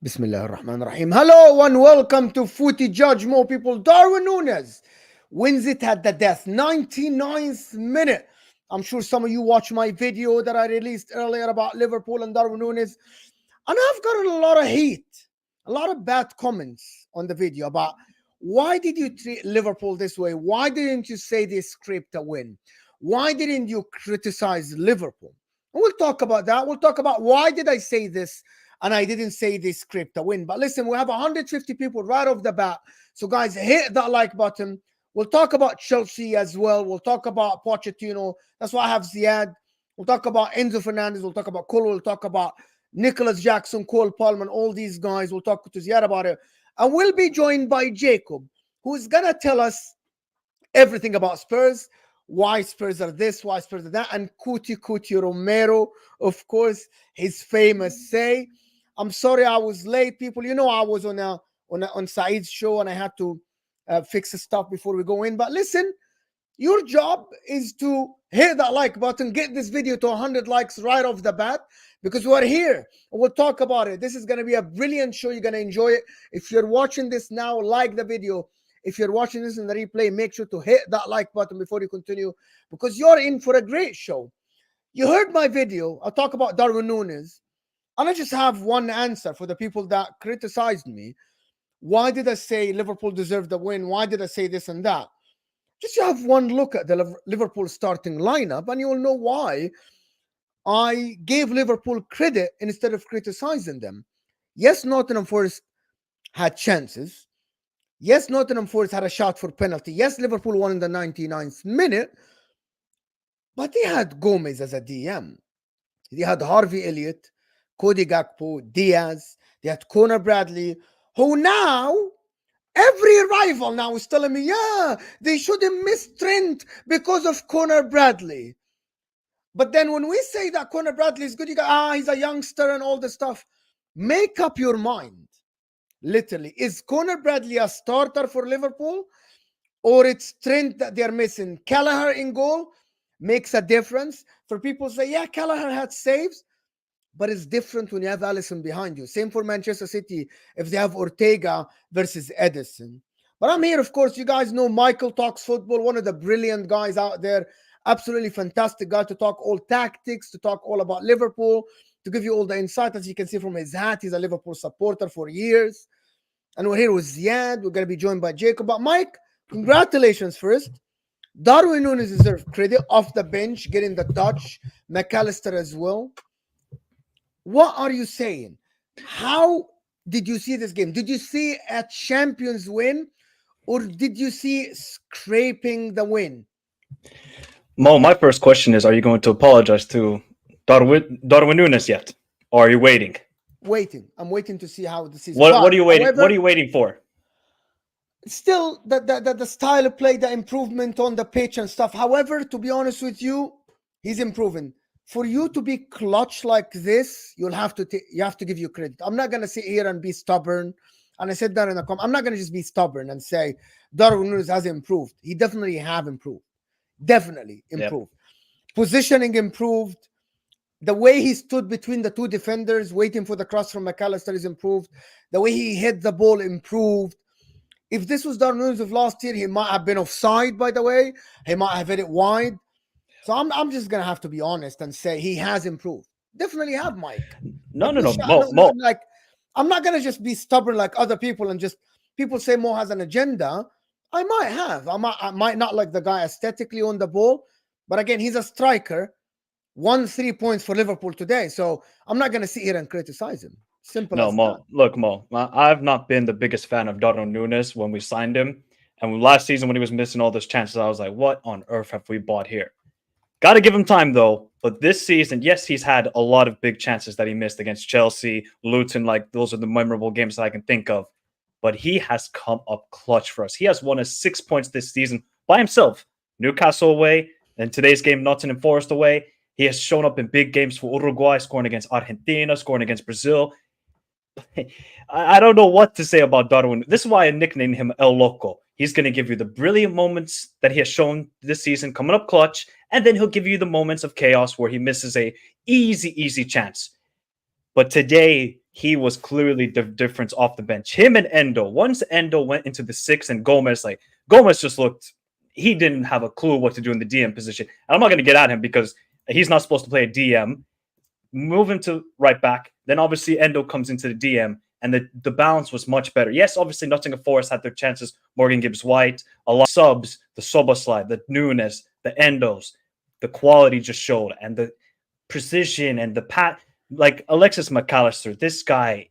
Bismillah ar-Rahman ar-Rahim. Hello and welcome to Footy Judge. More people. Darwin Nunez wins it at the death. 99th minute. I'm sure some of you watched my video that I released earlier about Liverpool and Darwin Nunez. And I've gotten a lot of heat, a lot of bad comments on the video about why did you treat Liverpool this way? Why didn't you say they scraped a win? Why didn't you criticize Liverpool? And we'll talk about that. We'll talk about why did I say this and I didn't say they scraped a win. But listen, we have 150 people right off the bat. So guys, hit that like button. We'll talk about Chelsea as well. We'll talk about Pochettino. That's why I have Ziad. We'll talk about Enzo Fernandez. We'll talk about Cole. We'll talk about Nicholas Jackson, Cole Palmer, all these guys. We'll talk to Ziad about it. And we'll be joined by Jacob, who's going to tell us everything about Spurs, why Spurs are this, why Spurs are that, and Kuti Romero, of course, his famous say. I'm sorry I was late, people. You know I was on Saeed's show and I had to fix the stuff before we go in. But listen, your job is to hit that like button, get this video to 100 likes right off the bat, because we're here and we'll talk about it. This is going to be a brilliant show. You're going to enjoy it. If you're watching this now, like the video. If you're watching this in the replay, make sure to hit that like button before you continue, because you're in for a great show. You heard my video. I'll talk about Darwin Nunez. And I just have one answer for the people that criticized me. Why did I say Liverpool deserved the win? Why did I say this and that? Just have one look at the Liverpool starting lineup and you'll know why I gave Liverpool credit instead of criticizing them. Yes, Nottingham Forest had chances. Yes, Nottingham Forest had a shot for penalty. Yes, Liverpool won in the 99th minute. But they had Gomez as a DM. They had Harvey Elliott, Cody Gakpo, Diaz. They had Conor Bradley, who now, every rival now is telling me, yeah, they shouldn't miss Trent because of Conor Bradley. But then when we say that Conor Bradley is good, you go, he's a youngster and all this stuff. Make up your mind. Literally, is Conor Bradley a starter for Liverpool, or it's Trent that they're missing? Kelleher in goal makes a difference. For people say, yeah, Kelleher had saves, but it's different when you have Alisson behind you. Same for Manchester City if they have Ortega versus Edison. But I'm here, of course. You guys know Michael talks football, one of the brilliant guys out there. Absolutely fantastic guy to talk all tactics, to talk all about Liverpool, to give you all the insight. As you can see from his hat, he's a Liverpool supporter for years. And we're here with Ziad. We're going to be joined by Jacob. But Mike, congratulations first. Darwin Nunez deserves credit off the bench, getting the touch. McAllister as well. What are you saying? How did you see this game? Did you see a champions win, or did you see scraping the win? Mo, my first question is, are you going to apologize to Darwin Nunez yet? Or are you waiting? Waiting. I'm waiting to see how the season. What are you waiting? What are you waiting for? Still, the style of play, the improvement on the pitch and stuff. However, to be honest with you, he's improving. For you to be clutch like this, you have to give you credit. I'm not gonna sit here and be stubborn. And I said that in the comment. I'm not gonna just be stubborn and say Darwin Nunez has improved. He definitely have improved. Definitely improved. Yep. Positioning improved. The way he stood between the two defenders, waiting for the cross from McAllister, is improved. The way he hit the ball improved. If this was Darwin Nunez of last year, he might have been offside, by the way. He might have hit it wide. So I'm just going to have to be honest and say he has improved. Definitely have, Mike. No. Mo. Like, I'm not going to just be stubborn like other people and just, people say Mo has an agenda. I might have. I might not like the guy aesthetically on the ball. But again, he's a striker. Won 3 points for Liverpool today. So I'm not going to sit here and criticize him. Simple as Mo. that. Look, Mo, I've not been the biggest fan of Darwin Nunez when we signed him. And last season when he was missing all those chances, I was like, what on earth have we bought here? Got to give him time, though. But this season, yes, he's had a lot of big chances that he missed against Chelsea, Luton. Like, those are the memorable games that I can think of. But he has come up clutch for us. He has won us 6 points this season by himself. Newcastle away, and today's game, Nottingham Forest away. He has shown up in big games for Uruguay, scoring against Argentina, scoring against Brazil. I don't know what to say about Darwin. This is why I nicknamed him El Loco. He's going to give you the brilliant moments that he has shown this season coming up clutch, and then he'll give you the moments of chaos where he misses a easy chance. But today, he was clearly the difference off the bench. Him and Endo. Once Endo went into the six and Gomez just looked, he didn't have a clue what to do in the DM position. And I'm not going to get at him because he's not supposed to play a DM. Move him to right back. Then obviously Endo comes into the DM and the balance was much better. Yes, obviously Nottingham Forest had their chances. Morgan Gibbs-White, a lot of subs, the Soboslai, the Nunez, the Endos, the quality just showed and the precision and the pat. Like Alexis McAllister, this guy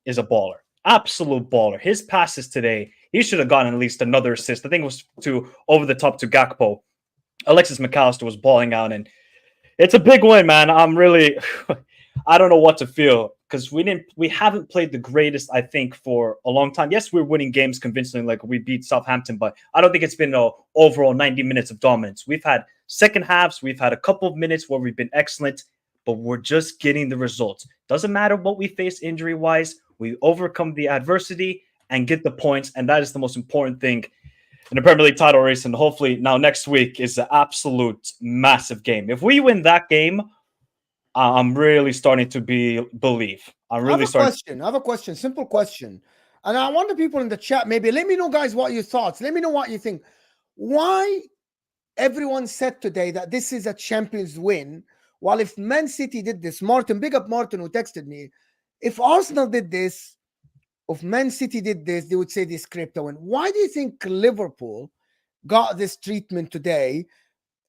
is a baller, absolute baller. His passes today, he should have gotten at least another assist. I think it was to over the top to Gakpo. Alexis McAllister was balling out, and it's a big win, man. I'm really, I don't know what to feel because we haven't played the greatest, I think, for a long time. Yes, we're winning games convincingly, like we beat Southampton, but I don't think it's been an overall 90 minutes of dominance. We've had second halves, we've had a couple of minutes where we've been excellent, but we're just getting the results. Doesn't matter what we face injury-wise, we overcome the adversity and get the points, and that is the most important thing in the Premier League title race. And hopefully now next week is an absolute massive game. If we win that game, I'm really starting to believe. I'm really starting. I have a question, simple question. And I want the people in the chat, maybe let me know, guys, what your thoughts. Let me know what you think. Why everyone said today that this is a Champions win, while if Man City did this, Martin, big up Martin who texted me, if Arsenal did this, if Man City did this, they would say they scraped a win. Why do you think Liverpool got this treatment today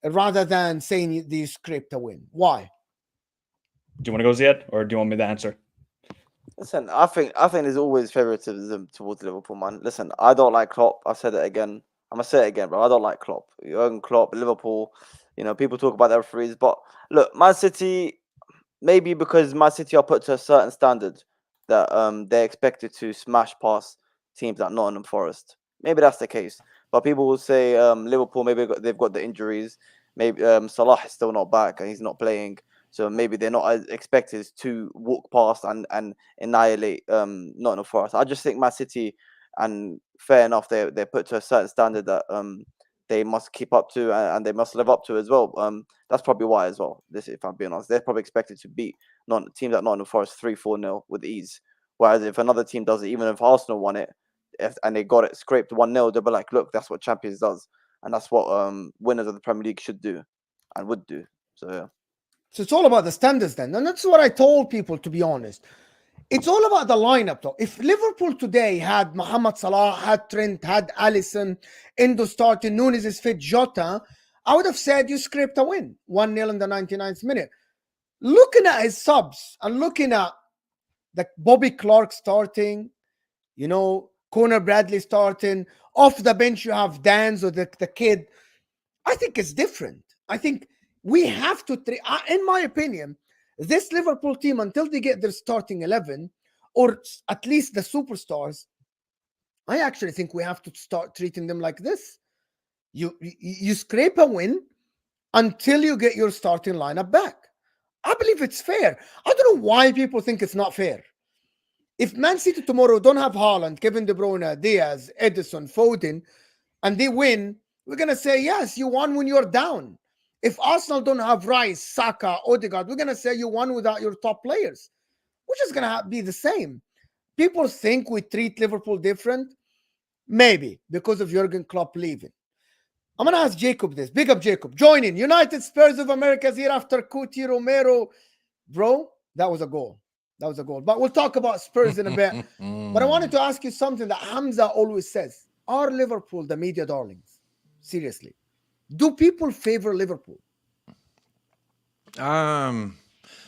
rather than saying they scraped a win? Why? Do you want to go, Ziad, or do you want me to answer? Listen, I think there's always favoritism towards Liverpool, man. Listen, I don't like Klopp. I said it again. I'm gonna say it again, bro. I don't like Klopp. Jurgen Klopp, Liverpool. You know, people talk about the referees, but look, Man City. Maybe because Man City are put to a certain standard that they're expected to smash past teams like Nottingham Forest. Maybe that's the case. But people will say Liverpool. Maybe they've got the injuries. Maybe Salah is still not back and he's not playing. So maybe they're not as expected to walk past and annihilate Nottingham Forest. I just think Man City, and fair enough, they're put to a certain standard that they must keep up to and they must live up to as well. That's probably why as well. This, if I'm being honest, they're probably expected to beat teams like Nottingham Forest 3-4-0 with ease. Whereas if another team does it, even if Arsenal won it, and they got it scraped 1-0, they'll be like, look, that's what champions does, and that's what winners of the Premier League should do and would do. So yeah. So it's all about the standards then. And that's what I told people, to be honest. It's all about the lineup, though. If Liverpool today had Mohamed Salah, had Trent, had Alisson, Endo starting, Nunez is fit, Jota, I would have said you scraped a win. 1-0 in the 99th minute. Looking at his subs and looking at the Bobby Clark starting, you know, Conor Bradley starting, off the bench you have Danz or the kid, I think it's different. I think we have to, in my opinion, this Liverpool team, until they get their starting 11, or at least the superstars, I actually think we have to start treating them like this. You scrape a win until you get your starting lineup back. I believe it's fair. I don't know why people think it's not fair. If Man City tomorrow don't have Haaland, Kevin De Bruyne, Diaz, Edison, Foden, and they win, we're going to say, yes, you won when you're down. If Arsenal don't have Rice, Saka, Odegaard, we're going to say you won without your top players, which is going to be the same. People think we treat Liverpool different. Maybe because of Jurgen Klopp leaving. I'm going to ask Jacob this. Big up, Jacob. Joining. United Spurs of America's here after Cuti Romero. Bro, that was a goal. That was a goal. But we'll talk about Spurs in a bit. But I wanted to ask you something that Hamza always says. Are Liverpool the media darlings? Seriously. Do people favor Liverpool?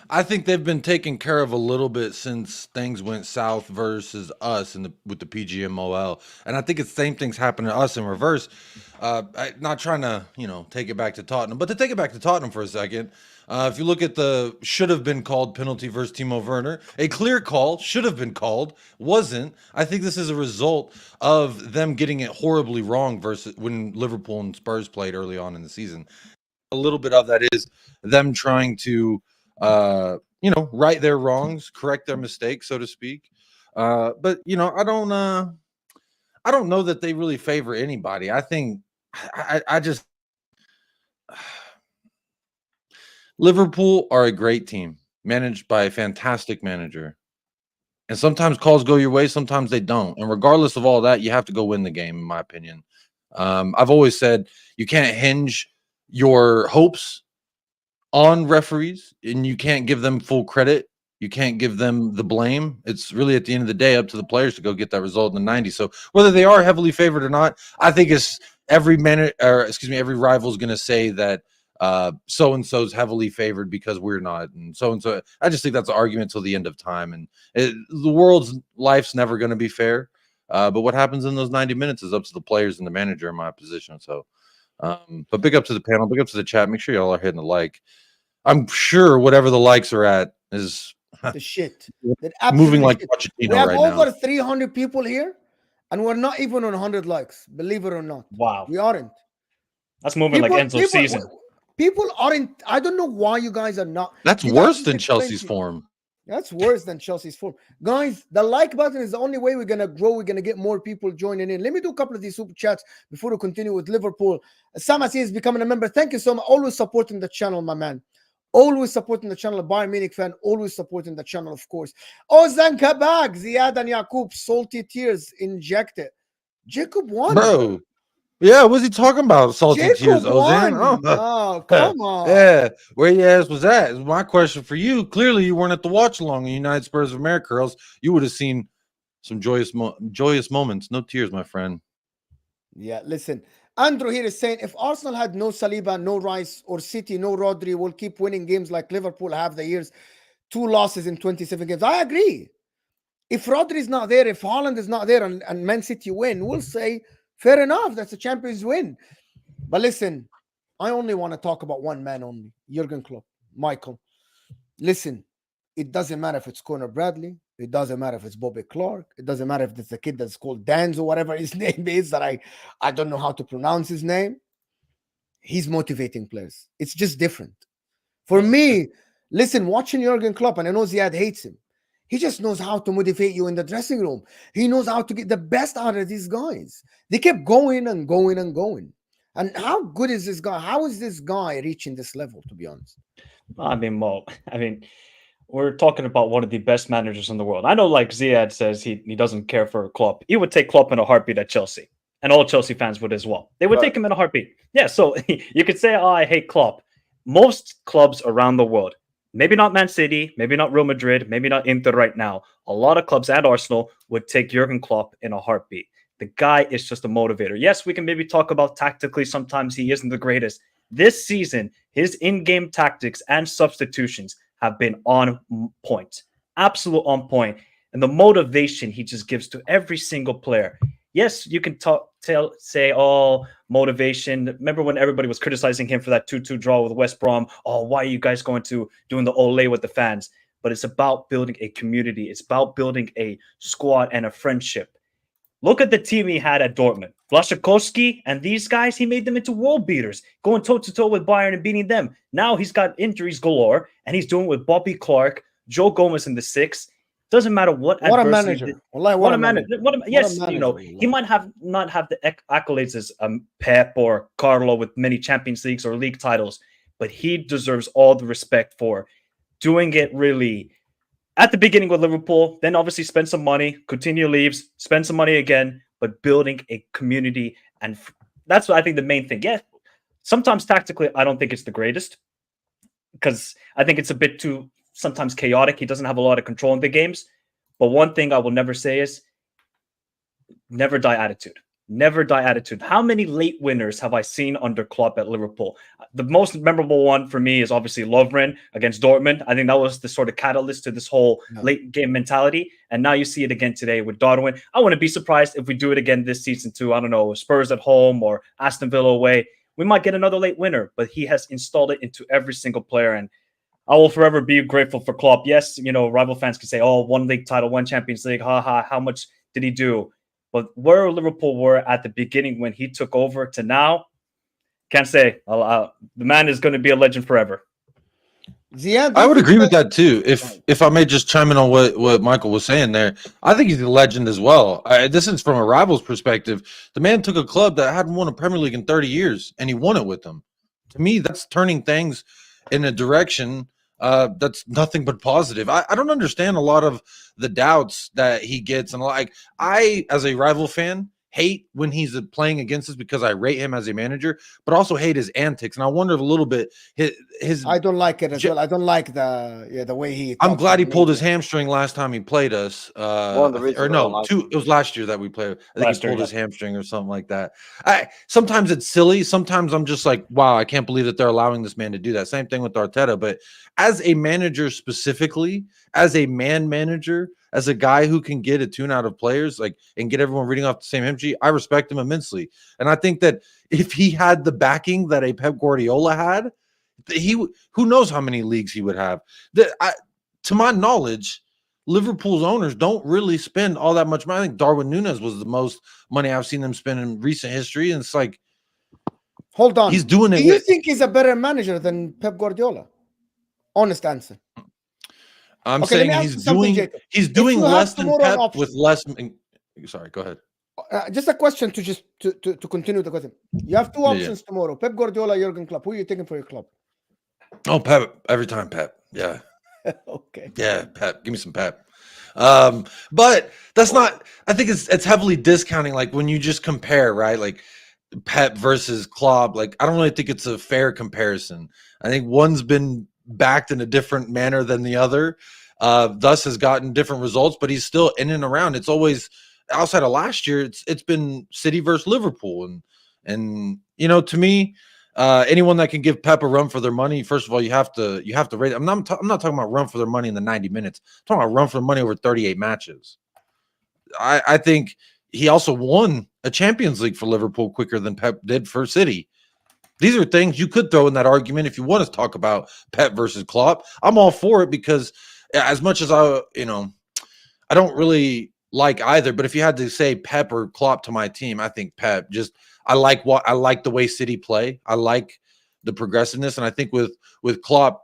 I think they've been taken care of a little bit since things went south versus us with the PGMOL, and I think it's the same things happen to us in reverse. Not trying to take it back to Tottenham, but to take it back to Tottenham for a second. If you look at the should have been called penalty versus Timo Werner, a clear call should have been called, wasn't. I think this is a result of them getting it horribly wrong versus when Liverpool and Spurs played early on in the season. A little bit of that is them trying to right their wrongs, correct their mistakes, so to speak. But I don't know that they really favor anybody. I think I just Liverpool are a great team managed by a fantastic manager. And sometimes calls go your way, sometimes they don't. And regardless of all that, you have to go win the game, in my opinion. I've always said you can't hinge your hopes on referees, and you can't give them full credit. You can't give them the blame. It's really at the end of the day up to the players to go get that result in the 90. So whether they are heavily favored or not, I think it's every rival is going to say that so and so's heavily favored because we're not, and so. I just think that's an argument till the end of time, and the world's life's never going to be fair. But what happens in those 90 minutes is up to the players and the manager in my position. So, but big up to the panel, big up to the chat. Make sure y'all are hitting the like. I'm sure whatever the likes are at is the shit. Moving like shit. Pochettino We have right over now. 300 people here, and we're not even on 100 likes. Believe it or not. Wow. We aren't. That's moving like Enzo's season. People aren't. I don't know why you guys are not. That's worse than Chelsea's form. That's worse than Chelsea's form. Guys, the like button is the only way we're going to grow. We're going to get more people joining in. Let me do a couple of these super chats before we continue with Liverpool. Samasi is becoming a member. Thank you so much. Always supporting the channel, my man. Always supporting the channel. Bayern Munich fan. Always supporting the channel, of course. Ozan Kabag, Ziad and Yaqub. Salty tears injected. Jacob won. Bro. Yeah, what's he talking about? Salty Jacob tears, Ozan. Oh, come on. Yeah, where your ass was at is my question for you. Clearly, you weren't at the watch along in United Spurs of America, or else you would have seen some joyous moments. No tears, my friend. Yeah, listen. Andrew here is saying if Arsenal had no Saliba, no Rice, or City, no Rodri, will keep winning games like Liverpool have the years. 2 losses in 27 games. I agree. If Rodri is not there, if Haaland is not there, and Man City win, we'll say, fair enough, that's a Champions win. But listen, I only want to talk about one man only, Jurgen Klopp, Michael. Listen, it doesn't matter if it's Conor Bradley. It doesn't matter if it's Bobby Clark. It doesn't matter if it's a kid that's called Danz or whatever his name is that I don't know how to pronounce his name. He's motivating players. It's just different. For me, listen, watching Jurgen Klopp, and I know Ziad hates him, he just knows how to motivate you in the dressing room. He knows how to get the best out of these guys. They kept going and going and going. And how good is this guy? How is this guy reaching this level, to be honest? I mean, Mo, we're talking about one of the best managers in the world. I know, like Ziad says, he doesn't care for Klopp. He would take Klopp in a heartbeat at Chelsea. And all Chelsea fans would as well. They would take him in a heartbeat. Yeah, so you could say, oh, I hate Klopp. Most clubs around the world, maybe not Man City, maybe not Real Madrid, maybe not Inter right now, a lot of clubs and Arsenal would take Jurgen Klopp in a heartbeat. The guy is just a motivator. Yes, we can maybe talk about tactically. Sometimes he isn't the greatest. This season, his in-game tactics and substitutions have been on point. Absolute on point. And the motivation he just gives to every single player. Yes, you can say, oh, motivation. Remember when everybody was criticizing him for that 2-2 draw with West Brom? Oh, why are you guys going to doing the ole with the fans? But it's about building a community. It's about building a squad and a friendship. Look at the team he had at Dortmund. Blaszczykowski and these guys, he made them into world beaters, going toe-to-toe with Bayern and beating them. Now he's got injuries galore, and he's doing it with Bobby Clark, Joe Gomez in the 6. Doesn't matter what a manager. What a manager. Yes, you know, he might not have the accolades as Pep or Carlo with many Champions Leagues or league titles, but he deserves all the respect for doing it really at the beginning with Liverpool, then obviously spend some money, Coutinho leaves, spend some money again, but building a community. And that's what I think the main thing. Yeah, sometimes tactically, I don't think it's the greatest because I think it's a bit too sometimes chaotic. He doesn't have a lot of control in the games. But one thing I will never say is never die attitude. Never die attitude. How many late winners have I seen under Klopp at Liverpool? The most memorable one for me is obviously Lovren against Dortmund. I think that was the sort of catalyst to this whole late game mentality. And now you see it again today with Darwin. I wouldn't be surprised if we do it again this season too. I don't know, Spurs at home or Aston Villa away. We might get another late winner, but he has installed it into every single player. And I will forever be grateful for Klopp. Yes, you know, rival fans can say, oh, 1 league title, 1 Champions League. How much did he do? But where Liverpool were at the beginning when he took over to now, can't say. The man is going to be a legend forever. Ziad, I would agree with that too. If I may just chime in on what Michael was saying there, I think he's a legend as well. This is from a rival's perspective. The man took a club that hadn't won a Premier League in 30 years, and he won it with them. To me, that's turning things in a direction that's nothing but positive. I don't understand a lot of the doubts that he gets, and like I, as a rival fan, hate when he's playing against us because I rate him as a manager, but also hate his antics. And I wonder a little bit his I don't like it as well. I don't like the way he. I'm talks glad he to the pulled his media. hamstring last time he played us. One of the reasons Or I don't no, like two. him. It was last year that we played. I think Last he year, pulled yeah. his hamstring or something like that. Sometimes it's silly. Sometimes I'm just like, wow, I can't believe that they're allowing this man to do that. Same thing with Arteta. But as a manager specifically, as a man manager, as a guy who can get a tune out of players, like and get everyone reading off the same hymn sheet, I respect him immensely. And I think that if he had the backing that a Pep Guardiola had, who knows how many leagues he would have. To my knowledge, Liverpool's owners don't really spend all that much money. I think Darwin Nunez was the most money I've seen them spend in recent history, and it's like, Hold on. he's doing it. Do you think he's a better manager than Pep Guardiola? Honest answer. I'm Okay, let saying me ask you something, Jacob. he's If doing you have less than tomorrow an Pep option, with less. Sorry, go ahead. just a question to continue the question. You have two Yeah. options tomorrow: Pep Guardiola, Jurgen Klopp. Who are you taking for your club? Oh, Pep every time, Pep. Yeah, Okay. yeah, Pep. Give me some Pep. But that's not. I think it's heavily discounting. Like when you just compare, right? Like Pep versus Klopp. Like I don't really think it's a fair comparison. I think one's been backed in a different manner than the other. Thus has gotten different results, but he's still in and around. It's always outside of last year. It's been City versus Liverpool, and you know, to me, anyone that can give Pep a run for their money, first of all, you have to rate. I'm not talking about run for their money in the 90 minutes. I'm talking about run for their money over 38 matches. I think he also won a Champions League for Liverpool quicker than Pep did for City. These are things you could throw in that argument if you want to talk about Pep versus Klopp. I'm all for it because as much as I don't really like either, but if you had to say Pep or Klopp to my team, I think Pep. I like the way City play. I like the progressiveness, and I think with Klopp,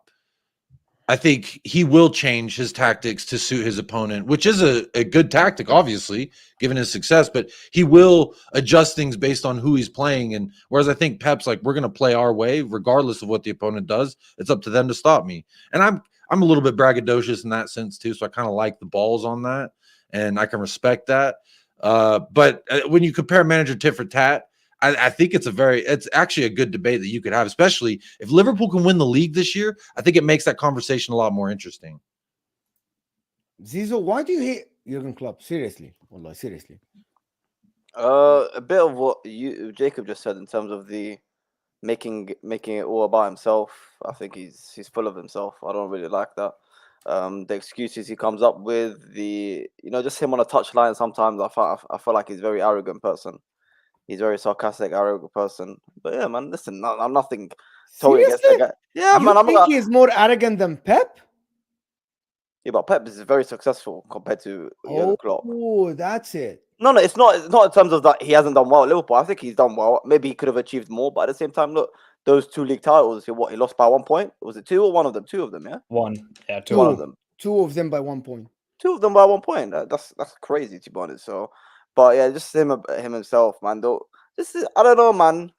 I think he will change his tactics to suit his opponent, which is a good tactic, obviously, given his success, but he will adjust things based on who he's playing. And whereas I think Pep's like, we're going to play our way, regardless of what the opponent does. It's up to them to stop me. And I'm a little bit braggadocious in that sense too. So I kind of like the balls on that, and I can respect that. But when you compare manager tit for tat, I think it's actually a good debate that you could have, especially if Liverpool can win the league this year. I think it makes that conversation a lot more interesting. Zizo, why do you hate Jurgen Klopp? Seriously, Wallah, seriously. A bit of what Jacob just said in terms of the making it all about himself. I think he's full of himself. I don't really like that. The excuses he comes up with, just him on a touchline. Sometimes I feel like he's a very arrogant person. He's a very sarcastic, arrogant person. But yeah, man, listen, I'm nothing totally against Seriously? that guy. Yeah, You man, think he is more arrogant than Pep? Yeah, but Pep is very successful compared to Jurgen Klopp. Oh, that's it. No, it's not. It's not in terms of that he hasn't done well at Liverpool. I think he's done well. Maybe he could have achieved more, but at the same time, look, those 2 league titles. He lost by 1 point. Was it 2 or one of them? 2 of them, yeah. One. Yeah, two. One of them. 2 of them by 1 point. 2 of them by 1 point. That's crazy to be honest. So, but yeah, just him himself, man. Though, I don't know, man.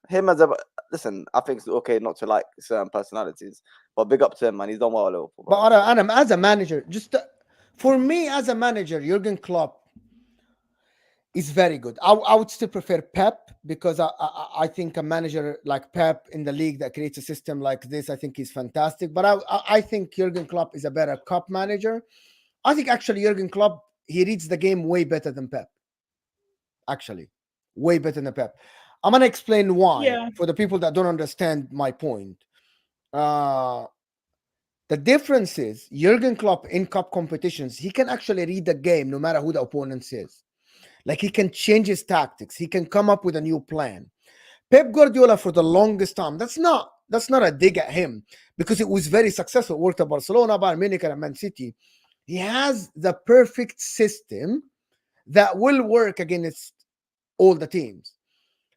Listen, I think it's okay not to like certain personalities, but big up to him, man. He's done well at Liverpool. Bro. But Adam, as a manager, for me as a manager, Jurgen Klopp is very good. I would still prefer Pep because I think a manager like Pep in the league that creates a system like this, I think he's fantastic. But I think Jurgen Klopp is a better cup manager. I think actually Jurgen Klopp, he reads the game way better than Pep. Actually, way better than Pep. I'm going to explain why for the people that don't understand my point. The difference is Jurgen Klopp in cup competitions, he can actually read the game no matter who the opponent is. Like he can change his tactics. He can come up with a new plan. Pep Guardiola for the longest time, that's not a dig at him because it was very successful. It worked at Barcelona, Bayern Munich, and Man City. He has the perfect system that will work against all the teams.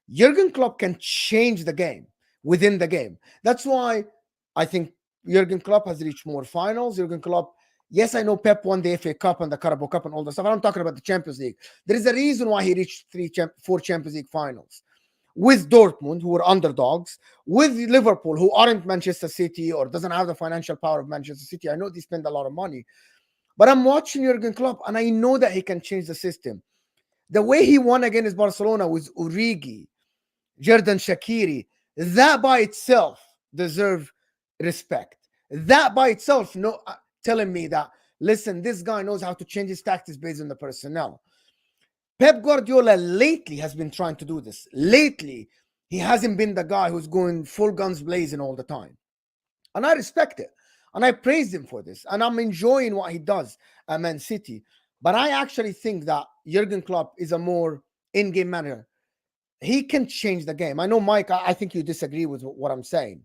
Jurgen Klopp can change the game within the game. That's why I think Jurgen Klopp has reached more finals. Jurgen Klopp, yes, I know Pep won the FA Cup and the Carabao Cup and all the stuff. I'm talking about the Champions League. There is a reason why he reached 4 Champions League finals. with Dortmund, who were underdogs, with Liverpool, who aren't Manchester City or doesn't have the financial power of Manchester City. I know they spend a lot of money, but I'm watching Jurgen Klopp, and I know that he can change the system. The way he won against Barcelona with Origi, Xherdan Shaqiri, that by itself deserves respect. That by itself, telling me that, listen, this guy knows how to change his tactics based on the personnel. Pep Guardiola lately has been trying to do this. Lately, he hasn't been the guy who's going full guns blazing all the time. And I respect it. And I praise him for this. And I'm enjoying what he does at Man City. But I actually think that Jurgen Klopp is a more in-game manager. He can change the game. I know, Mike, I think you disagree with what I'm saying.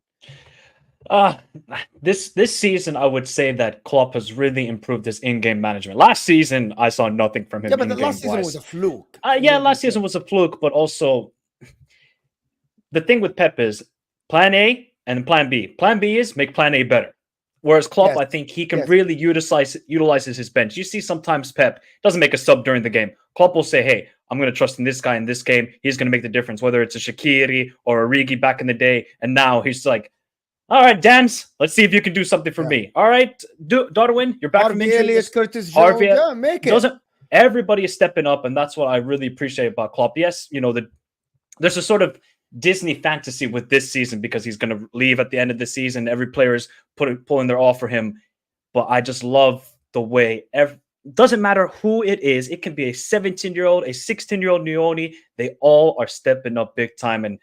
This season, I would say that Klopp has really improved his in-game management. Last season, I saw nothing from him. Yeah, but the last season was a fluke. Last season was a fluke, but also the thing with Pep is plan A and plan B. Plan B is make plan A better. Whereas Klopp, I think he can really utilizes his bench. You see sometimes Pep doesn't make a sub during the game. Klopp will say, hey, I'm going to trust in this guy in this game. He's going to make the difference, whether it's a Shaqiri or a Origi back in the day. And now he's like, all right, Dams, let's see if you can do something for me. All right, Darwin, you're back from injury. Curtis Jones, make it. Everybody is stepping up, and that's what I really appreciate about Klopp. Yes, there's a sort of Disney fantasy with this season because he's going to leave at the end of the season. Every player is pulling their all for him. But I just love the way doesn't matter who it is. It can be a 17-year-old, a 16-year-old Núñez. They all are stepping up big time, and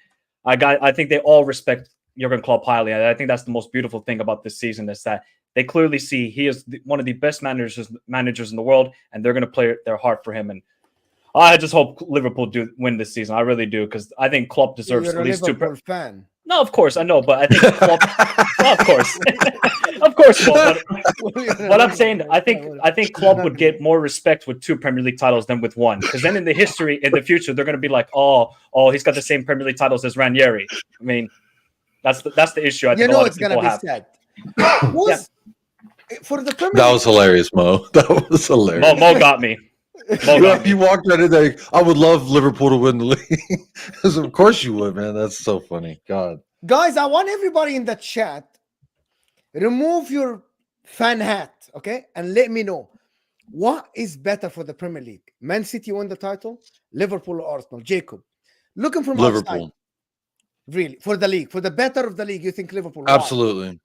I think they all respect Jurgen Klopp highly. I think that's the most beautiful thing about this season is that they clearly see he is one of the best managers in the world, and they're going to play their heart for him. And I just hope Liverpool do win this season. I really do, because I think Klopp deserves at least Liverpool fan. No, of course I know, but I think Klopp. Well, of course, of course. But what I'm saying, I think Klopp would get more respect with 2 Premier League titles than with 1, because then in the future, they're going to be like, oh, he's got the same Premier League titles as Ranieri. I mean. That's the issue. I think a lot of people have. For the Premier that was hilarious, Mo. That was hilarious. Mo got me. You walked right in there. I would love Liverpool to win the league. Of course you would, man. That's so funny. God. Guys, I want everybody in the chat, remove your fan hat, okay? And let me know, what is better for the Premier League? Man City won the title? Liverpool or Arsenal? Jacob, looking from Liverpool. outside. Really? For the league? For the better of the league, you think Liverpool? Absolutely.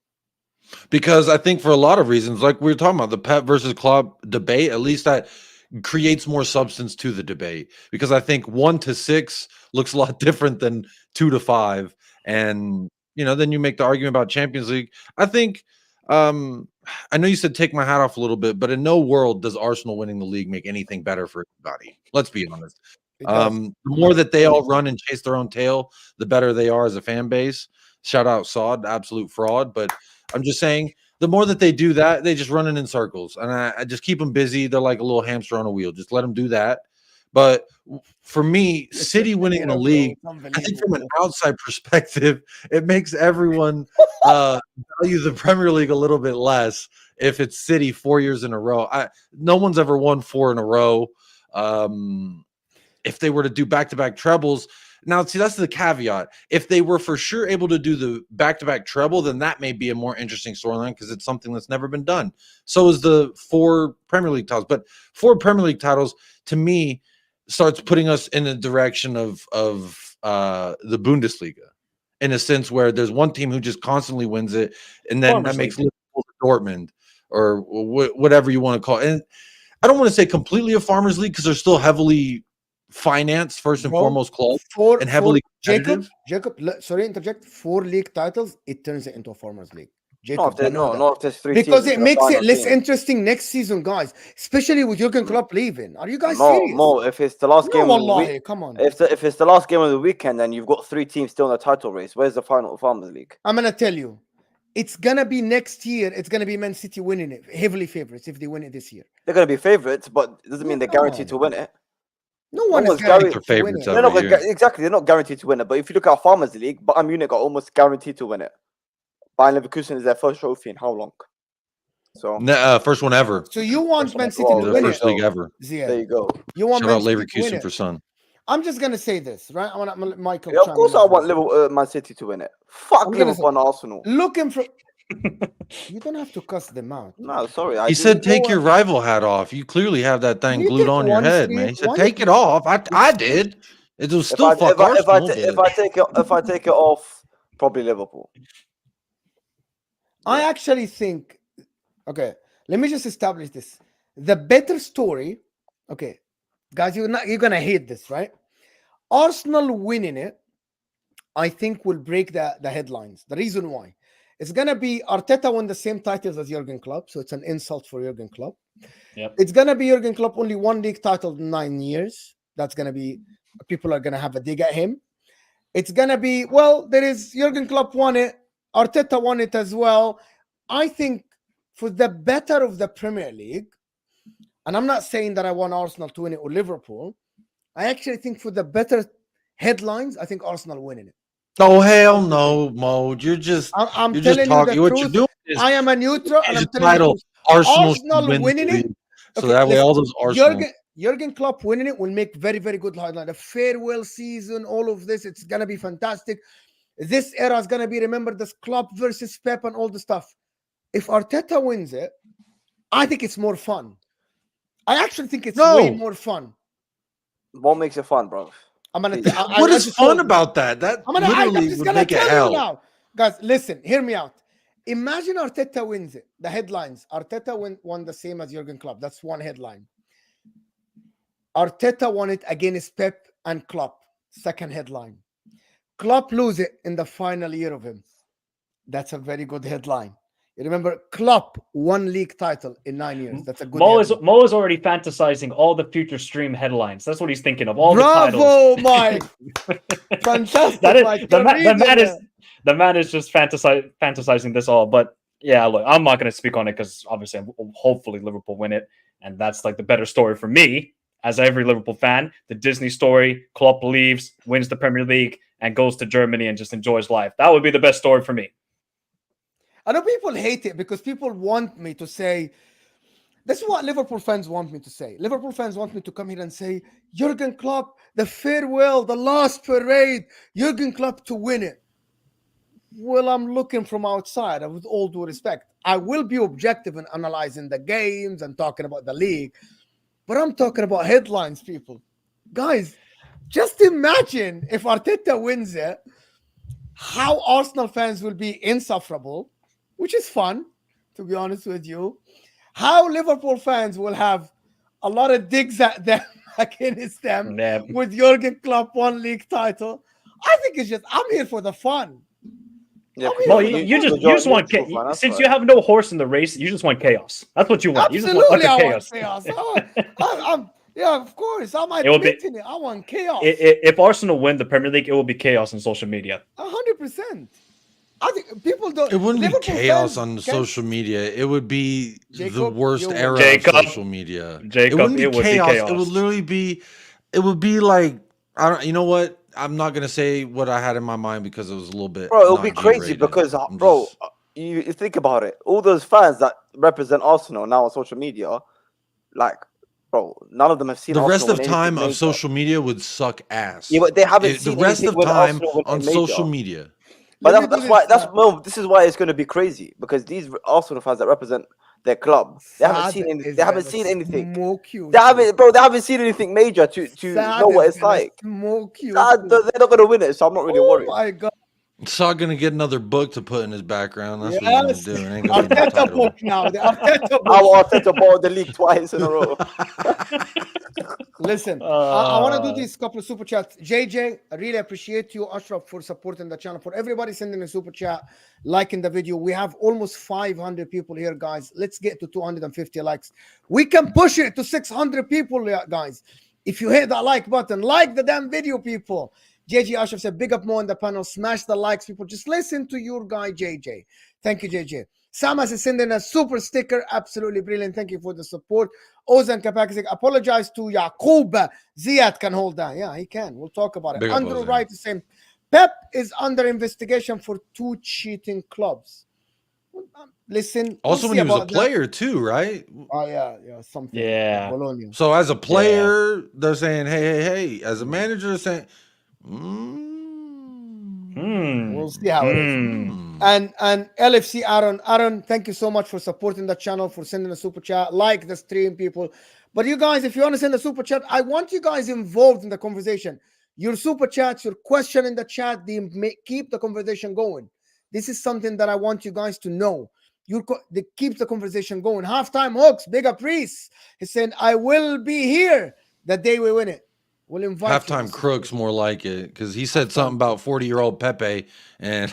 Because I think for a lot of reasons, like we were talking about, the Pep versus Klopp debate, at least that creates more substance to the debate. Because I think 1 to 6 looks a lot different than 2 to 5. And, then you make the argument about Champions League. I think, I know you said take my hat off a little bit, but in no world does Arsenal winning the league make anything better for anybody. Let's be honest. The more that they all run and chase their own tail, the better they are as a fan base. Shout out Ziad, absolute fraud. But I'm just saying, the more that they do that, they just running in circles. And I just keep them busy. They're like a little hamster on a wheel. Just let them do that. But for me, City winning the league, I think from an outside perspective, it makes everyone value the Premier League a little bit less if it's City 4 years in a row. No one's ever won 4 in a row. If they were to do back-to-back trebles, now see, that's the caveat. If they were for sure able to do the back-to-back treble, then that may be a more interesting storyline because it's something that's never been done. So is the 4 Premier League titles, but 4 Premier League titles to me starts putting us in the direction of the Bundesliga, in a sense where there's one team who just constantly wins it, and then that makes Liverpool Dortmund or whatever you want to call it. And I don't want to say completely a farmers league because they're still heavily financed first and foremost club and heavily Jacob, sorry to interject. 4 league titles, it turns it into a farmers league. Jacob, no, if there's 3 because teams it makes it less interesting next season, guys. Especially with Jurgen Klopp leaving. Are you guys serious? No, if it's the last game of the week, come on. If it's the last game of the weekend, then you've got 3 teams still in the title race. Where's the final farmers league? I'm gonna tell you, it's gonna be next year. It's gonna be Man City winning it, heavily favorites if they win it this year. They're gonna be favorites, but it doesn't mean they're guaranteed to win it. No one is guaranteed to win it. Exactly, they're not guaranteed to win it. But if you look at our Farmers League, Bayern Munich are almost guaranteed to win it. Bayern Leverkusen is their first trophy in how long? So first one ever. So you want Man City to win first it? league ever. Ziad. There you go. You want Shout out Man City to win Leverkusen it? for Son. I'm just gonna say this, right? I want Michael. Yeah, of course, I want Liverpool, Man City to win it. Fuck I'm gonna Liverpool and Arsenal. looking for. You don't have to cuss them out. No, sorry. He said, "Take your rival hat off." You clearly have that thing Can you glued take on your one head, street? man. He said, One- "Take it off." I did. It was still fuck if I Arsenal. take it off, probably Liverpool. I actually think. Okay, let me just establish this. The better story. Okay, guys, you're gonna hate this, right? Arsenal winning it, I think, will break the headlines. The reason why, it's gonna be Arteta won the same titles as Jurgen Klopp, so it's an insult for Jurgen Klopp. Yep. It's gonna be Jurgen Klopp only one league title in 9 years. That's gonna be, people are gonna have a dig at him. It's gonna be, well, there is Jurgen Klopp won it, Arteta won it as well. I think for the better of the Premier League, and I'm not saying that I want Arsenal to win it or Liverpool. I actually think for the better headlines, I think Arsenal winning it. Oh hell no, Mo! You're just I'm you're telling just you talking. the What truth. you're doing is I am a neutral, and I'm the telling you the title. truth. Arsenal should Arsenal win the winning it. league. So Okay, that way, listen, all those Arsenal. Jurgen Klopp winning it will make very, very good headline. The farewell season, all of this, it's gonna be fantastic. This era is gonna be remembered as Klopp versus Pep and all the stuff. If Arteta wins it, I think it's more fun. I actually think it's way more fun. What makes it fun, bro? I'm gonna. What is fun about that? That literally just would gonna make it tell hell. you now, guys. Listen, hear me out. Imagine Arteta wins it. The headlines: Arteta won the same as Jurgen Klopp. That's one headline. Arteta won it against Pep and Klopp. Second headline. Klopp lose it in the final year of him. That's a very good headline. You remember, Klopp won league title in 9 years. That's a good Mo headline. is already fantasizing all the future stream headlines. That's what he's thinking of. All Bravo, the titles. Mike. Fantastic, That is, Mike. the man is just fantasizing this all. But yeah, look, I'm not going to speak on it because obviously, hopefully, Liverpool win it, and that's like the better story for me as every Liverpool fan. The Disney story: Klopp leaves, wins the Premier League, and goes to Germany and just enjoys life. That would be the best story for me. I know people hate it because people want me to say, this is what Liverpool fans want me to say. Liverpool fans want me to come here and say, Jurgen Klopp, the farewell, the last parade, Jurgen Klopp to win it. Well, I'm looking from outside, with all due respect. I will be objective in analyzing the games and talking about the league, but I'm talking about headlines, people. Guys, just imagine if Arteta wins it, how Arsenal fans will be insufferable, which is fun, to be honest with you. How Liverpool fans will have a lot of digs at them against them with Jurgen Klopp one league title. I think it's just, I'm here for the fun. Yeah, well, you just want chaos. Since you have no horse in the race, you just want chaos. That's what you want. Absolutely, you just want chaos. Yeah, of course. I'm admitting it. I want chaos. If Arsenal win the Premier League, it will be chaos on social media. 100%. I think people don't. It wouldn't be chaos on social media. It would be the worst era of social media. It wouldn't be chaos. It would literally be. It would be like, I don't. You know what? I'm not gonna say what I had in my mind because it was a little bit. Bro, it'll be crazy because, you think about it. All those fans that represent Arsenal now on social media, like, bro, none of them have seen the rest of time of social media would suck ass. Yeah, but they haven't seen the rest of time on social media. But this is why it's going to be crazy, because these Arsenal fans that represent their club, they haven't seen anything. They haven't seen anything. They haven't seen anything major to know what it's like. They're not going to win it, so I'm not really worried. Oh my god. Saw gonna get another book to put in his background. That's what he's gonna do. It ain't gonna be no title. Book now. The Arteta book. Arteta bought the league twice in a row. Listen, I want to do these couple of super chats. JJ, I really appreciate you, Ashraf, for supporting the channel. For everybody sending a super chat, liking the video. We have almost 500 people here, guys. Let's get to 250 likes. We can push it to 600 people, guys. If you hit that like button, like the damn video, people. JJ Ashraf said, big up more on the panel. Smash the likes, people. Just listen to your guy, JJ. Thank you, JJ. Samas is sending a super sticker. Absolutely brilliant. Thank you for the support. Ozan Kapakisik, apologize to Yaqub. Ziad can hold that. Yeah, he can. We'll talk about it. Andrew Wright is saying, Pep is under investigation for 2 cheating clubs. listen. Also, we'll when see he was a about that. player too, right? Oh yeah, something. Yeah. Bologna. So as a player, they're saying, hey. As a manager, they're saying, We'll see how it is. Hmm. And LFC Aaron, thank you so much for supporting the channel, for sending a super chat. Like the stream, people. But you guys, if you want to send a super chat, I want you guys involved in the conversation. Your super chats, your question in the chat, they keep the conversation going. This is something that I want you guys to know. They keep the conversation going. Halftime Hawks, big up Reese. He's saying, I will be here the day we win it. We'll invite you. halftime crooks more like it, because he said something about 40-year-old Pepe, and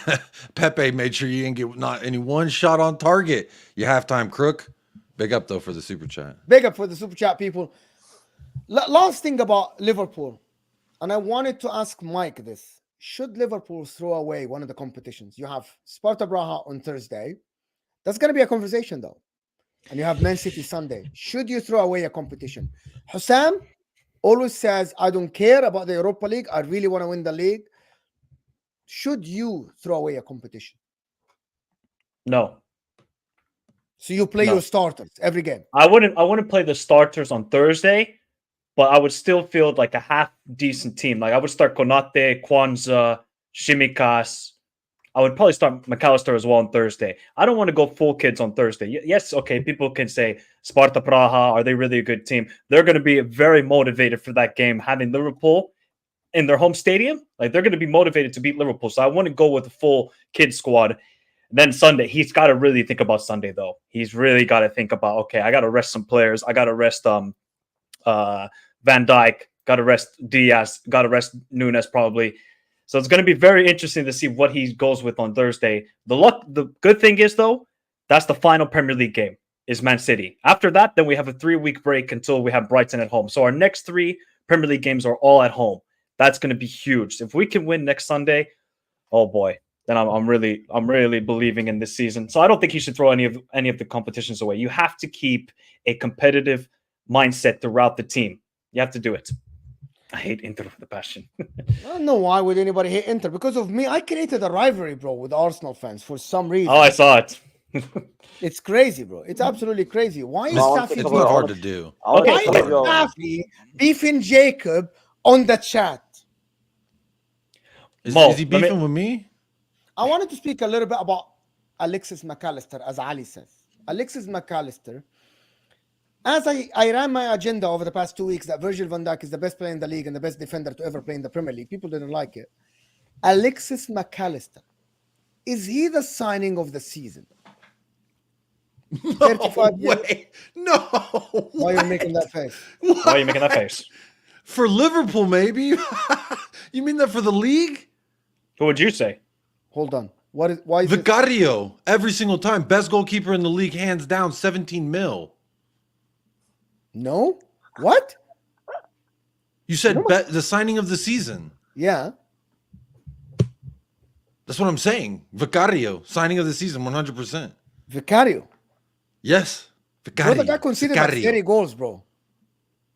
Pepe made sure you didn't get not any one shot on target. You halftime crook. Big up though for the super chat. Big up for the super chat, people. Last thing about Liverpool, and I wanted to ask Mike this. Should Liverpool throw away one of the competitions? You have Sparta Braha on Thursday. That's going to be a conversation, though. And you have Man City Sunday. Should you throw away a competition? Hussam always says, I don't care about the Europa League. I really want to win the league. Should you throw away a competition? No. So you play your starters every game? I wouldn't play the starters on Thursday, but I would still field like a half decent team. Like I would start Konate, Kwanzaa, Shimikas. I would probably start McAllister as well on Thursday. I don't want to go full kids on Thursday. Yes, okay, people can say Sparta Praha, are they really a good team? They're going to be very motivated for that game, having Liverpool in their home stadium. Like they're going to be motivated to beat Liverpool. So I want to go with a full kid squad. Then Sunday, he's got to really think about Sunday, though. He's really got to think about, okay, I got to rest some players. I got to rest Van Dijk, got to rest Diaz, got to rest Nunez probably. So it's going to be very interesting to see what he goes with on Thursday. The good thing is, though, that's the final Premier League game is Man City. After that, then we have a 3-week break until we have Brighton at home. So our next 3 Premier League games are all at home. That's going to be huge. If we can win next Sunday, oh boy, then I'm really believing in this season. So I don't think you should throw any of the competitions away. You have to keep a competitive mindset throughout the team. You have to do it. I hate Inter with the passion. I don't know why would anybody hate Inter. Because of me, I created a rivalry, bro, with Arsenal fans for some reason. Oh, I saw it. It's crazy, bro. It's absolutely crazy. Why is Staffy It's not hard to do. Why is Staffy beefing Jacob on the chat? Is he beefing with me? I wanted to speak a little bit about Alexis McAllister, as Ali says. Alexis McAllister, as I ran my agenda over the past 2 weeks that Virgil van Dijk is the best player in the league and the best defender to ever play in the Premier League, people didn't like it. Alexis McAllister, is he the signing of the season? No way. No. Why are you making that face? Why are you making that face? For Liverpool, maybe? You mean that for the league? Who would you say? Hold on. Why is Vicario, every single time. Best goalkeeper in the league, hands down, 17 mil. No? What? You said the signing of the season. Yeah. That's what I'm saying. Vicario, signing of the season, 100%. Vicario. Yes. Vicario. Bro, the guy conceded like 30 goals, bro.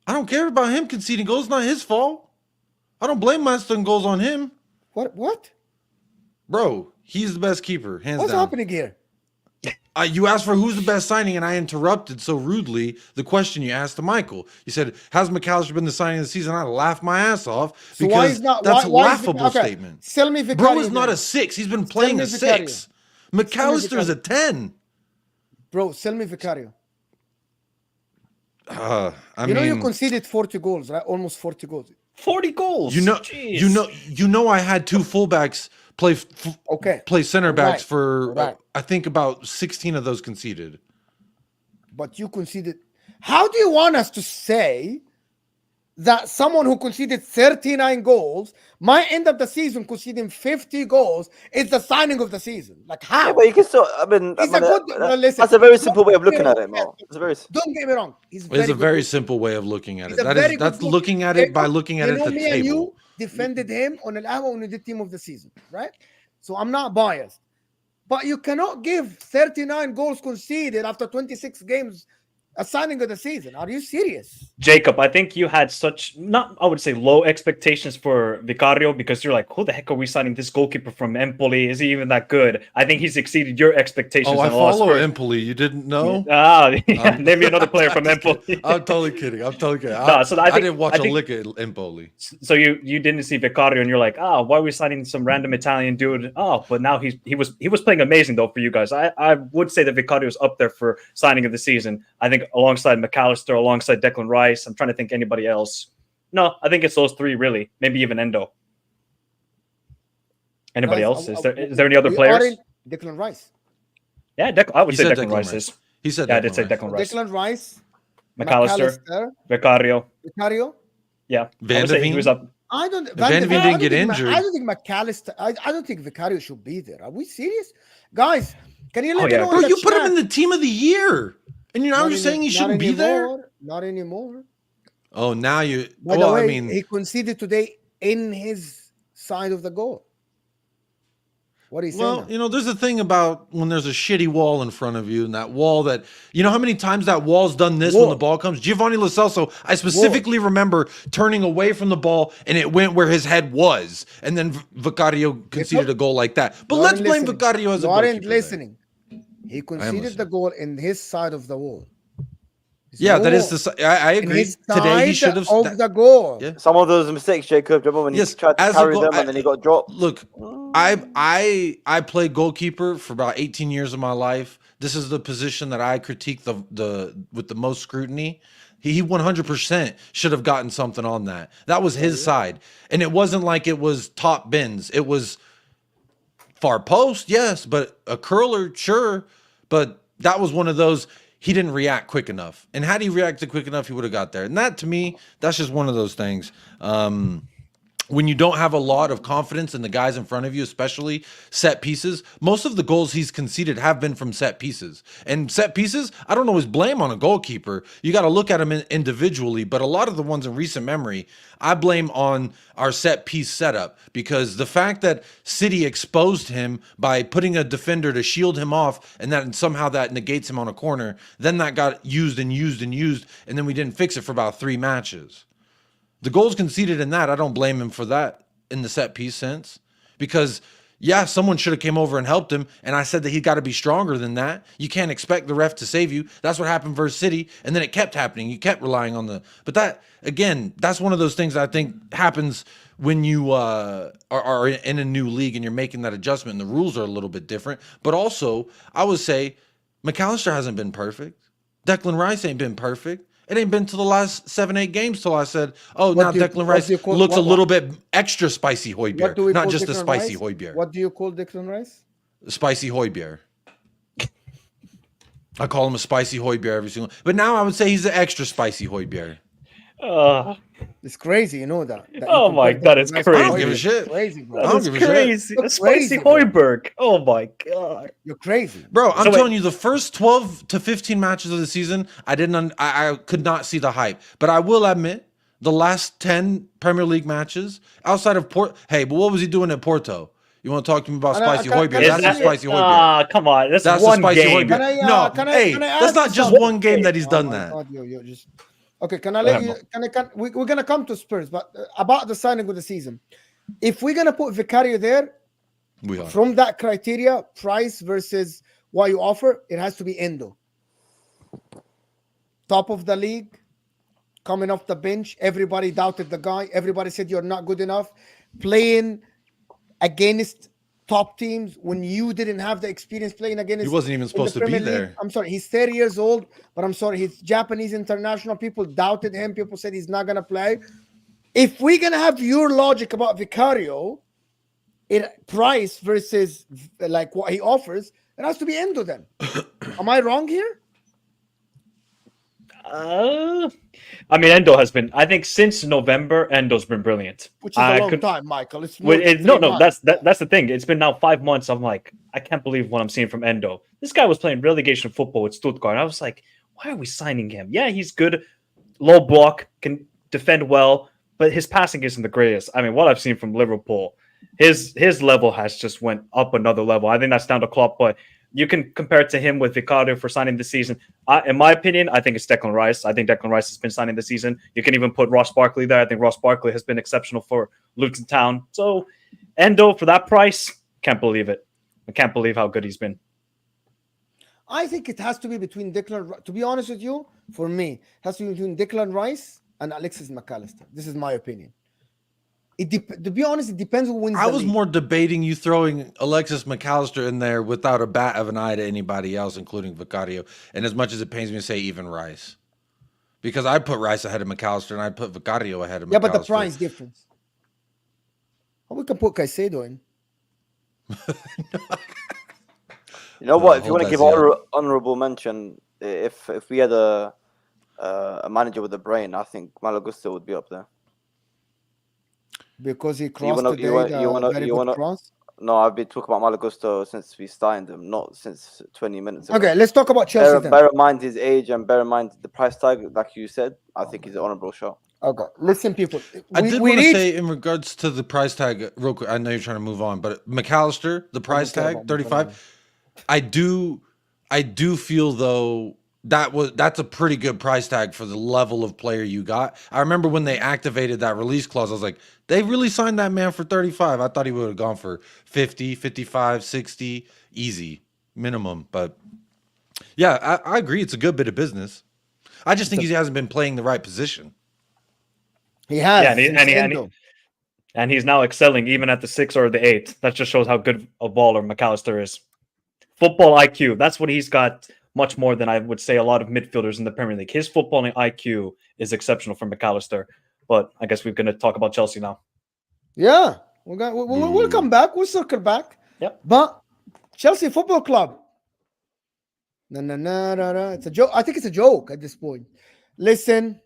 I don't care about him conceding goals. It's not his fault. I don't blame Manston goals on him. What? Bro, he's the best keeper, hands What's down. happening here? You asked for who's the best signing, and I interrupted so rudely the question you asked to Michael. You said, has McAllister been the signing of the season? I laughed my ass off So because that's a laughable statement. Sell me Vicario. Bro is not a 6. He's been playing a 6. McAllister is a 10. Bro, sell me Vicario. I mean, mean, you conceded 40 goals, right? Almost 40 goals. 40 goals. You know, I had 2 fullbacks play center backs for I think about 16 of those conceded. But you conceded. How do you want us to say that someone who conceded 39 goals might end up the season conceding 50 goals is the signing of the season? Like how? Yeah, but you can still. I mean, listen, that's a very simple way of looking at it, Mo. Don't get me wrong. It's a very simple way of looking at it. That's looking at it by looking at it at the table. And you defended him on Al Ahwa when you did team of the season, right? So I'm not biased. But you cannot give 39 goals conceded after 26 games a signing of the season. Are you serious? Jacob, I think you had such not, I would say, low expectations for Vicario because you're like, who the heck are we signing this goalkeeper from Empoli? Is he even that good? I think he's exceeded your expectations. Oh, I and a lot of follow Spurs- Empoli. You didn't know? Yeah, name me another player from I'm just kidding. Empoli. I'm totally kidding. No, so I I think- didn't watch I a think- lick at Empoli. So you didn't see Vicario and you're like, why are we signing some random Italian dude? Oh, but now he was playing amazing though for you guys. I would say that Vicario is up there for signing of the season. I think alongside McAllister, alongside Declan Rice. I'm trying to think anybody else. No, I think it's those three really. Maybe even Endo. Anybody Guys, else? Is there any other we players? aren't Declan Rice. Yeah, I would He say said Declan Rice is. He said Yeah, I Declan did say Rice. Declan Rice. Declan Rice, McAllister, Vicario. Vicario. Yeah, Van I would de say he Ven? was up. I don't. Van de Ven didn't get I injured. don't think McAllister. I don't think Vicario should be there. Are we serious, guys? Can you let me yeah. know? Bro, in the you put him chat? in the team of the year. And now you're saying he shouldn't be there? Not anymore. Oh, now you. By the Well, way, I mean, he conceded today in his side of the goal. What is well, you know, there's a thing about when there's a shitty wall in front of you, and that wall that, you know how many times that wall's done this when the ball comes? Giovanni Lo Celso, I specifically remember turning away from the ball and it went where his head was, and then Vicario conceded a goal like that. But let's blame Vicario as a goalkeeper. You aren't listening. He conceded listening. the goal in his side of the wall. Yeah, that is the. I In agree. his Today he side should have. of the goal. Yeah. Some of those mistakes, Jacob. Remember when Yes, he tried to as a carry goal- them and then he got dropped? Look, I played goalkeeper for about 18 years of my life. This is the position that I critique the with the most scrutiny. He 100% should have gotten something on that. That was his side. And it wasn't like it was top bins. It was far post, yes, but a curler, sure. But that was one of those, he didn't react quick enough. And had he reacted quick enough, he would have got there. And that, to me, that's just one of those things. When you don't have a lot of confidence in the guys in front of you, especially set pieces, most of the goals he's conceded have been from set pieces. And set pieces, I don't always blame on a goalkeeper. You got to look at them individually, but a lot of the ones in recent memory, I blame on our set piece setup, because the fact that City exposed him by putting a defender to shield him off, and that somehow that negates him on a corner, then that got used, and then we didn't fix it for about 3 matches. The goals conceded in that, I don't blame him for that in the set piece sense, because yeah, someone should have came over and helped him, and I said that he got to be stronger than that. You can't expect the ref to save you. That's what happened versus City, and then it kept happening. You kept relying on but that, again, that's one of those things I think happens when you are in a new league and you're making that adjustment, and the rules are a little bit different. But also, I would say McAllister hasn't been perfect. Declan Rice ain't been perfect. It ain't been to the last 7-8 games till I said, oh, now Declan Rice looks a little bit extra spicy Højbjerg, not just a spicy Højbjerg. What do you call Declan Rice? Spicy Højbjerg. I call him a spicy Højbjerg every single. But now I would say he's an extra spicy Højbjerg. It's crazy, you know that. Oh my God, it's crazy. I don't give a shit. Crazy, bro. I don't That's give a shit. crazy. You're A spicy crazy, bro. Højbjerg. Oh my God. You're crazy. Bro, I'm So wait. telling you, the first 12 to 15 matches of the season, I could not see the hype. But I will admit, the last 10 Premier League matches, outside of hey, but what was he doing at Porto? You want to talk to me about spicy Højbjerg? That's the spicy Højbjerg. Come on. That's That's one the spicy game. Højbjerg. Can I That's ask not you just something? one game that he's done Oh my that. God, you're just okay. Can I let you? We're gonna come to Spurs, but about the signing of the season, if we're gonna put Vicario there, We are. from that criteria, price versus what you offer, it has to be Endo. Top of the league, coming off the bench. Everybody doubted the guy. Everybody said you're not good enough. Playing against top teams when you didn't have the experience playing against. He wasn't even in the supposed to be Premier League. there. I'm sorry, he's 30 years old, but I'm sorry, he's Japanese international. People doubted him. People said he's not gonna play. If we're gonna have your logic about Vicario, price versus like what he offers, it has to be Endo then. Am I wrong here? I mean, Endo has been. I think since November, Endo's been brilliant. Which is a long time, Michael. It's more than No, 3 months. that's the thing. It's been now 5 months. I'm like, I can't believe what I'm seeing from Endo. This guy was playing relegation football with Stuttgart. I was like, why are we signing him? Yeah, he's good, low block, can defend well, but his passing isn't the greatest. I mean, what I've seen from Liverpool, his level has just went up another level. I think that's down to Klopp, but you can compare it to him with Vicario for signing this season. In my opinion, I think it's Declan Rice. I think Declan Rice has been signing this season. You can even put Ross Barkley there. I think Ross Barkley has been exceptional for Luton Town. So Endo, for that price, can't believe it. I can't believe how good he's been. I think it has to be between Declan. To be honest with you, for me, it has to be between Declan Rice and Alexis McAllister. This is my opinion. To be honest, it depends who wins. I was more debating you throwing Alexis McAllister in there without a bat of an eye to anybody else, including Vicario. And as much as it pains me to say, even Rice, because I put Rice ahead of McAllister and I put Vicario ahead of McAllister. Yeah, but the price difference. Well, we can put Caicedo in. You know what? If you want to give honorable mention, if we had a manager with a brain, I think Malagusto would be up there. Because he crossed today. Cross? No, I've been talking about Malagusto since we signed him, not since 20 minutes ago. Okay, let's talk about Chelsea. Bear in mind his age and bear in mind the price tag, like you said. I think he's an honorable shot. Okay, listen, people. I did want to say in regards to the price tag, real quick. I know you're trying to move on, but McAllister, the price tag, 35. I do feel though that's a pretty good price tag for the level of player you got. I remember when they activated that release clause, I was like, they really signed that man for 35. I thought he would have gone for 50, 55, 60, easy minimum. But yeah, I agree. It's a good bit of business. I just think he hasn't been playing the right position. He has. Yeah, and he's now excelling even at the 6 or the 8. That just shows how good a baller McAllister is. Football IQ, that's what he's got, much more than I would say a lot of midfielders in the Premier League. His footballing IQ is exceptional for McAllister. But I guess we're going to talk about Chelsea now. Yeah, we'll come back. We'll circle back. Yep. But Chelsea Football Club. It's a joke. I think it's a joke at this point. Listen,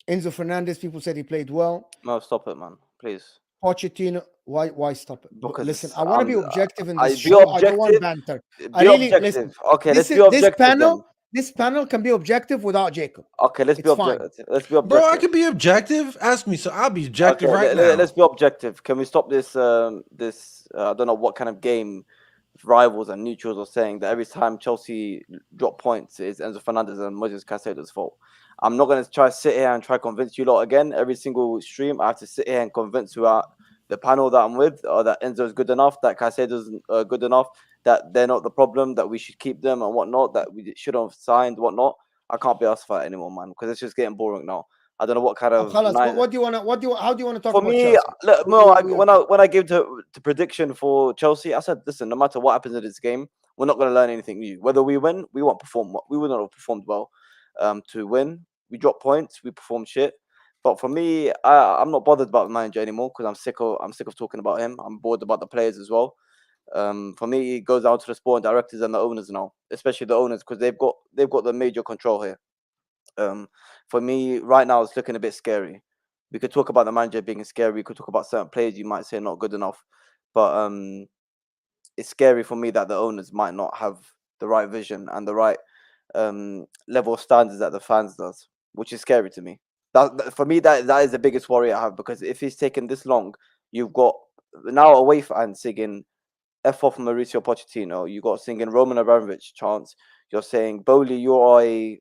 Enzo Fernandez, people said he played well. No, stop it, man. Please. Pochettino, why stop it? Because listen, I want to be objective in this show. I don't want banter. Listen, okay, let's be objective. This panel can be objective without Jacob. Okay, let's be objective. Let's be objective. Bro, I can be objective. Ask me, so I'll be objective right now. Let's be objective. Can we stop this? I don't know what kind of game rivals and neutrals are saying that every time Chelsea drop points, it's Enzo Fernandez and Moises Caicedo's fault. I'm not going to try to sit here and try to convince you lot again. Every single stream, I have to sit here and convince throughout the panel that I'm with, or that Enzo is good enough, that Caicedo's good enough, that they're not the problem, that we should keep them and whatnot, that we should have signed, whatnot. I can't be asked for that anymore, man, because it's just getting boring now. I don't know what kind of. What do you want to? How do you want to talk about? For me, look, when I gave the prediction for Chelsea, I said, listen, no matter what happens in this game, we're not going to learn anything new. Whether we win, we won't perform. We would not have performed well. To win, we drop points, we perform shit. But for me, I'm not bothered about the manager anymore because I'm sick of talking about him. I'm bored about the players as well. For me, it goes down to the sporting directors and the owners now, especially the owners, because they've got the major control here. For me, right now, it's looking a bit scary. We could talk about the manager being scary. We could talk about certain players you might say not good enough, but it's scary for me that the owners might not have the right vision and the right level of standards that the fans does, which is scary to me. That for me, that is the biggest worry I have, because if it's taken this long, you've got now away fans singing F off Mauricio Pochettino, you got singing Roman Abramovich chants, you're saying Boehly, you are a,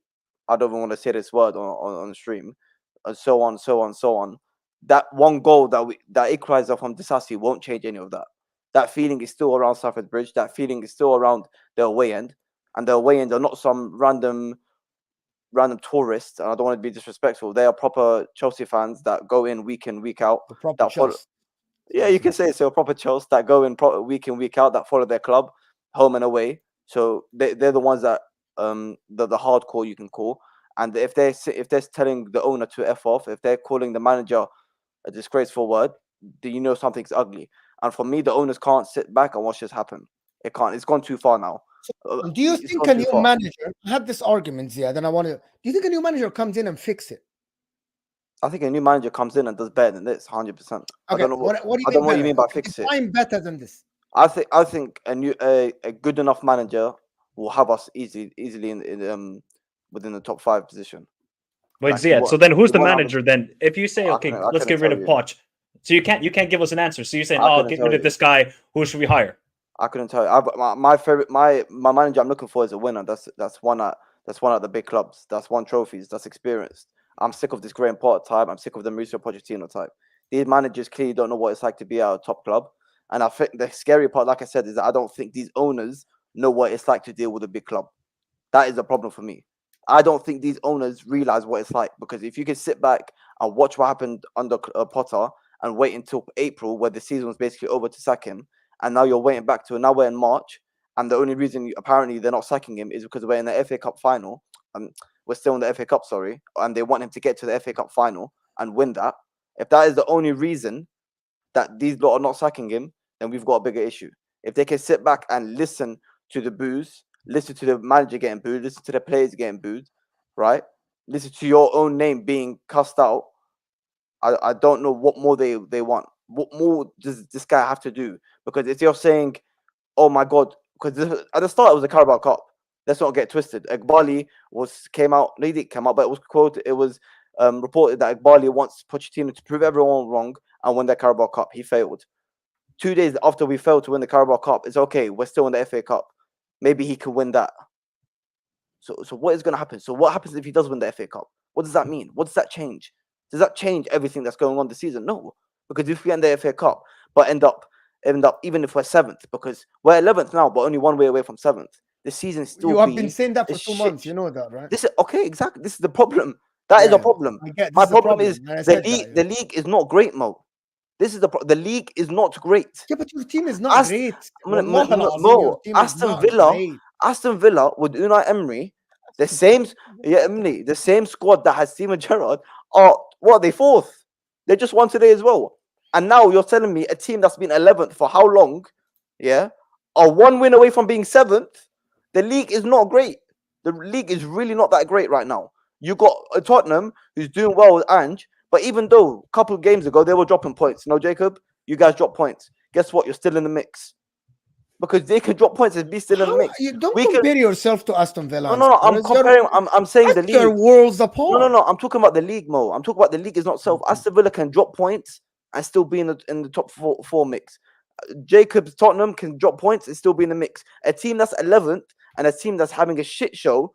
I don't even want to say this word on the stream, and so on. That one goal that equalizer from Disasi won't change any of that. That feeling is still around Stamford Bridge. That feeling is still around the away end, and the away end are not some random tourists. And I don't want to be disrespectful. They are proper Chelsea fans that go in, week out. The proper Chelsea. Yeah, you can say so. Proper Chelsea that go in week in, week out, that follow their club home and away. So they're the ones that the hardcore you can call. And if they're telling the owner to F off, if they're calling the manager a disgraceful word, then you know something's ugly. And for me, the owners can't sit back and watch this happen. It can't. It's gone too far now. So, do you think a new manager? I had this argument, Ziad, and I want to. Do you think a new manager comes in and fix it? I think a new manager comes in and does better than this, 100%. Okay, I don't know what you mean by fix it. I'm better than this. I think a good enough manager will have us easily in within the top 5 position. Wait, Ziad. So then, who's the manager then? If you say, okay, let's get rid of Poch, so you can't give us an answer. So you're saying, get rid of this guy. Who should we hire? I couldn't tell you. My favorite, my manager I'm looking for is a winner. That's one at the big clubs. That's won trophies. That's experienced. I'm sick of this Graham Potter type. I'm sick of the Mauricio Pochettino type. These managers clearly don't know what it's like to be at a top club. And I think the scary part, like I said, is that I don't think these owners know what it's like to deal with a big club. That is a problem for me. I don't think these owners realize what it's like, because if you can sit back and watch what happened under Potter and wait until April, where the season was basically over, to sack him, and now you're waiting back to now we're in March, and the only reason apparently they're not sacking him is because we're in the FA Cup final. We're still in the FA Cup, sorry, and they want him to get to the FA Cup final and win that. If that is the only reason that these lot are not sacking him, then we've got a bigger issue. If they can sit back and listen to the boos, listen to the manager getting booed, listen to the players getting booed, right? Listen to your own name being cussed out. I don't know what more they want. What more does this guy have to do? Because if you're saying, oh my God, because at the start it was the Carabao Cup. Let's not get twisted. Egbali came out, they didn't come out, but it was quoted, it was reported that Egbali wants Pochettino to prove everyone wrong and win the Carabao Cup. He failed. 2 days after we failed to win the Carabao Cup, it's okay, we're still in the FA Cup. Maybe he could win that. So what is going to happen? So what happens if he does win the FA Cup? What does that mean? What does that change? Does that change everything that's going on this season? No, because if we end the FA Cup, but end up even if we're 7th, because we're 11th now, but only one way away from 7th, the season still. You have been saying that for 2 months. You know that, right? This is okay. Exactly. This is the problem. That is a problem. My problem is the league is not great, Mo. This is the league is not great. Yeah, but your team is not great. Aston Villa with Unai Emery, the same squad that has Steven Gerrard are they 4th? They just won today as well. And now you're telling me a team that's been 11th for how long, yeah, are 1 win away from being 7th. The league is not great. The league is really not that great right now. You got a Tottenham who's doing well with Ange, but even though a couple of games ago they were dropping points, no, Jacob, you guys drop points. Guess what? You're still in the mix, because they can drop points and be still in the mix. You don't compare yourself to Aston Villa. No. I'm comparing. I'm saying the league. They're worlds apart. No. I'm talking about the league, Mo. I'm talking about the league is not self. Aston Villa can drop points and still be in the top four mix. Jacob's Tottenham can drop points and still be in the mix. A team that's 11th and a team that's having a shit show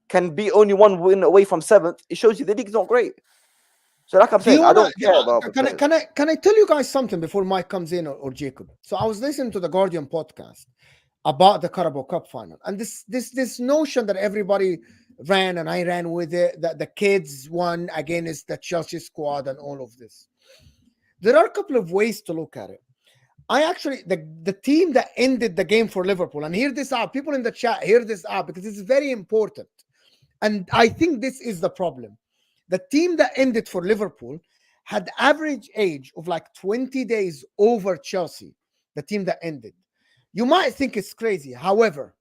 can be only 1 win away from 7th. It shows you the league's not great. So like I'm saying, I don't care about. Can I tell you guys something before Mike comes in or Jacob? So I was listening to the Guardian podcast about the Carabao Cup final, and this notion that everybody ran, and I ran with it, that the kids won against the Chelsea squad and all of this. There are a couple of ways to look at it. I actually, the team that ended the game for Liverpool, and hear this out, people in the chat, hear this out, because it's very important. And I think this is the problem. The team that ended for Liverpool had average age of like 20 days over Chelsea, the team that ended. You might think it's crazy. However,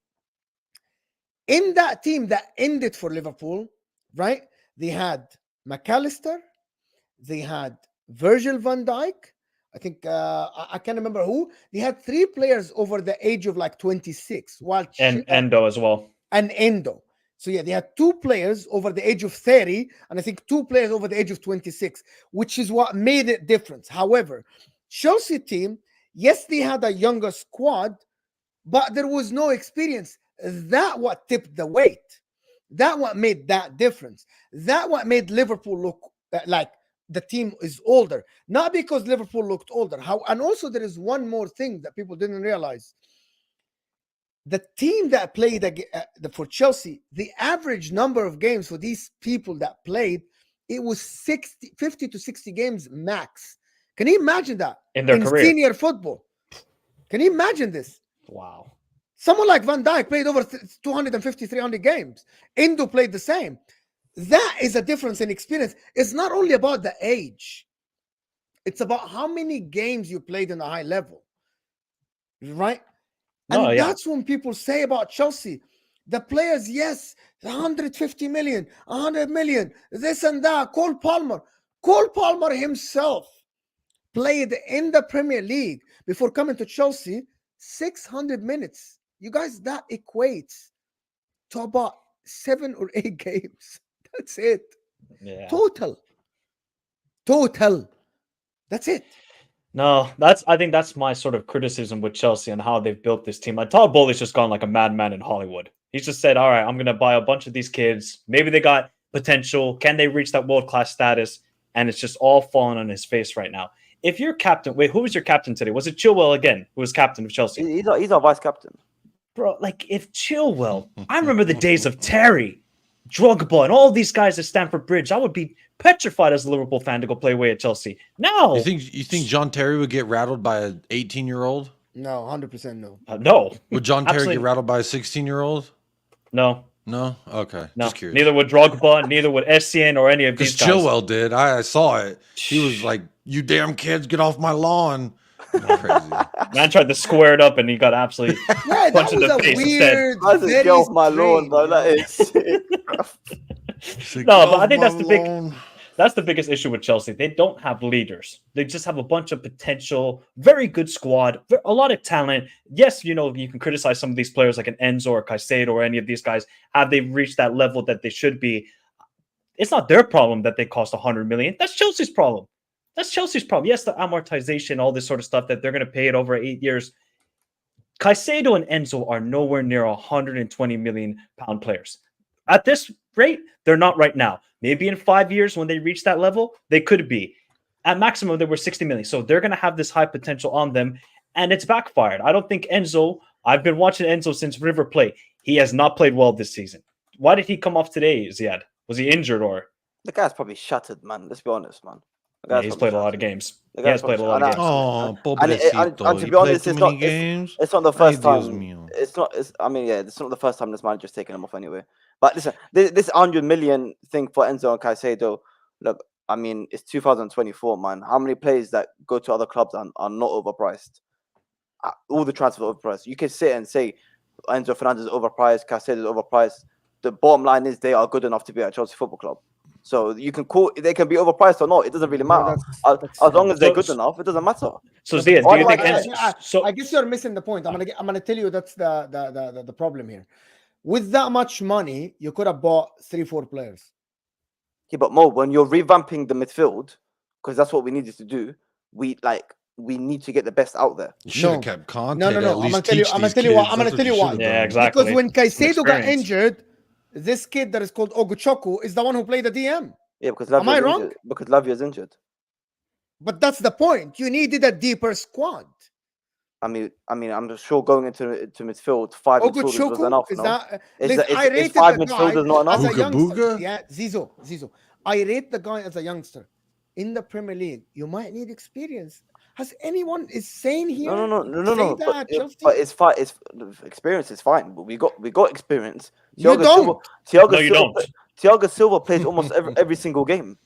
in that team that ended for Liverpool, right, they had McAllister, they had Virgil van Dijk, I think, I can't remember who. They had 3 players over the age of like 26. And Endo as well. And Endo. So yeah, they had 2 players over the age of 30, and I think 2 players over the age of 26, which is what made it different. However, Chelsea team, yes, they had a younger squad, but there was no experience. That what tipped the weight. That what made that difference. That what made Liverpool look like the team is older. Not because Liverpool looked older. And also there is one more thing that people didn't realize. The team that played for Chelsea, the average number of games for these people that played, it was 50 to 60 games max. Can you imagine that? In their career. Senior football. Can you imagine this? Wow. Someone like Van Dijk played over 250, 300 games. Endo played the same. That is a difference in experience. It's not only about the age. It's about how many games you played in a high level. Right? And that's when people say about Chelsea, the players, yes, 150 million, 100 million, this and that. Cole Palmer himself played in the Premier League before coming to Chelsea 600 minutes. You guys, that equates to about 7 or 8 games. That's it. Yeah. Total. That's it. No, I think that's my sort of criticism with Chelsea and how they've built this team. Like Todd Boehly's just gone like a madman in Hollywood. He's just said, "All right, I'm gonna buy a bunch of these kids. Maybe they got potential. Can they reach that world class status?" And it's just all falling on his face right now. If you're captain, wait, who was your captain today? Was it Chilwell again, who was captain of Chelsea? He's our vice captain. Bro, like if Chilwell, I remember the days of Terry, Drogba, and all these guys at Stamford Bridge. I would be petrified as a Liverpool fan to go play away at Chelsea. Now, You think John Terry would get rattled by an 18-year-old? No, 100% no. No. Would John Terry Absolutely. get rattled by a 16-year-old? No. No? Okay. No. Just curious. Neither would Drogba, neither would Essien or any of Because these guys. Chilwell did. I saw it. He was like, "You damn kids, get off my lawn." Crazy. Man tried to square it up and he got absolutely Yeah, that punched in was the a face weird. I just very get off my lawn, strange, bro. That yo. is sick. No, but I think that's the biggest issue with Chelsea. They don't have leaders. They just have a bunch of potential, very good squad, a lot of talent. Yes, you know, you can criticize some of these players like an Enzo or Caicedo or any of these guys. Have they reached that level that they should be? It's not their problem that they cost 100 million. That's Chelsea's problem. That's Chelsea's problem. Yes, the amortization, all this sort of stuff that they're going to pay it over 8 years. Caicedo and Enzo are nowhere near 120 million pound players. At this rate, they're not right now. Maybe in 5 years when they reach that level, they could be. At maximum, they were 60 million. So they're going to have this high potential on them, and it's backfired. I don't think Enzo, I've been watching Enzo since River Plate. He has not played well this season. Why did he come off today, Ziad? Was he injured or? The guy's probably shattered, man. Let's be honest, man. Yeah, he's played a lot of games. The He has guy's played a lot of games. Oh, And to be honest, it's not. It's not the first time. It's not. I mean, yeah, it's not the first time this manager's taken him off anyway. But listen, this 100 million thing for Enzo and Caicedo. Look, I mean, it's 2024, man. How many players that go to other clubs are not overpriced? All the transfers are overpriced. You can sit and say Enzo Fernandez is overpriced, Caicedo is overpriced. The bottom line is they are good enough to be at Chelsea Football Club. So you can call, they can be overpriced or not. It doesn't really matter. As long as they're good enough, it doesn't matter. So Ziad, do you think? I guess you're missing the point. I'm gonna tell you that's the problem here. With that much money, you could have bought 3-4 players. Yeah, but Mo, when you're revamping the midfield, because that's what we needed to do, we need to get the best out there. You should have kept Conte. No. I'm gonna tell you why. Yeah, exactly. Because when Caicedo got injured, this kid that is called Oguchoku is the one who played the DM. Yeah, because am I wrong? Injured. Because Lavia's injured. But that's the point. You needed a deeper squad. I mean, I'm sure going into midfield, 5 midfielders was enough. Is 5 midfielders not enough? As a youngster, yeah, Zizo. I rate the guy as a youngster in the Premier League. You might need experience. Has anyone is saying here? No. But it's fine. It's experience is fine. But we got experience. You don't. Thiago Silva plays almost every single game.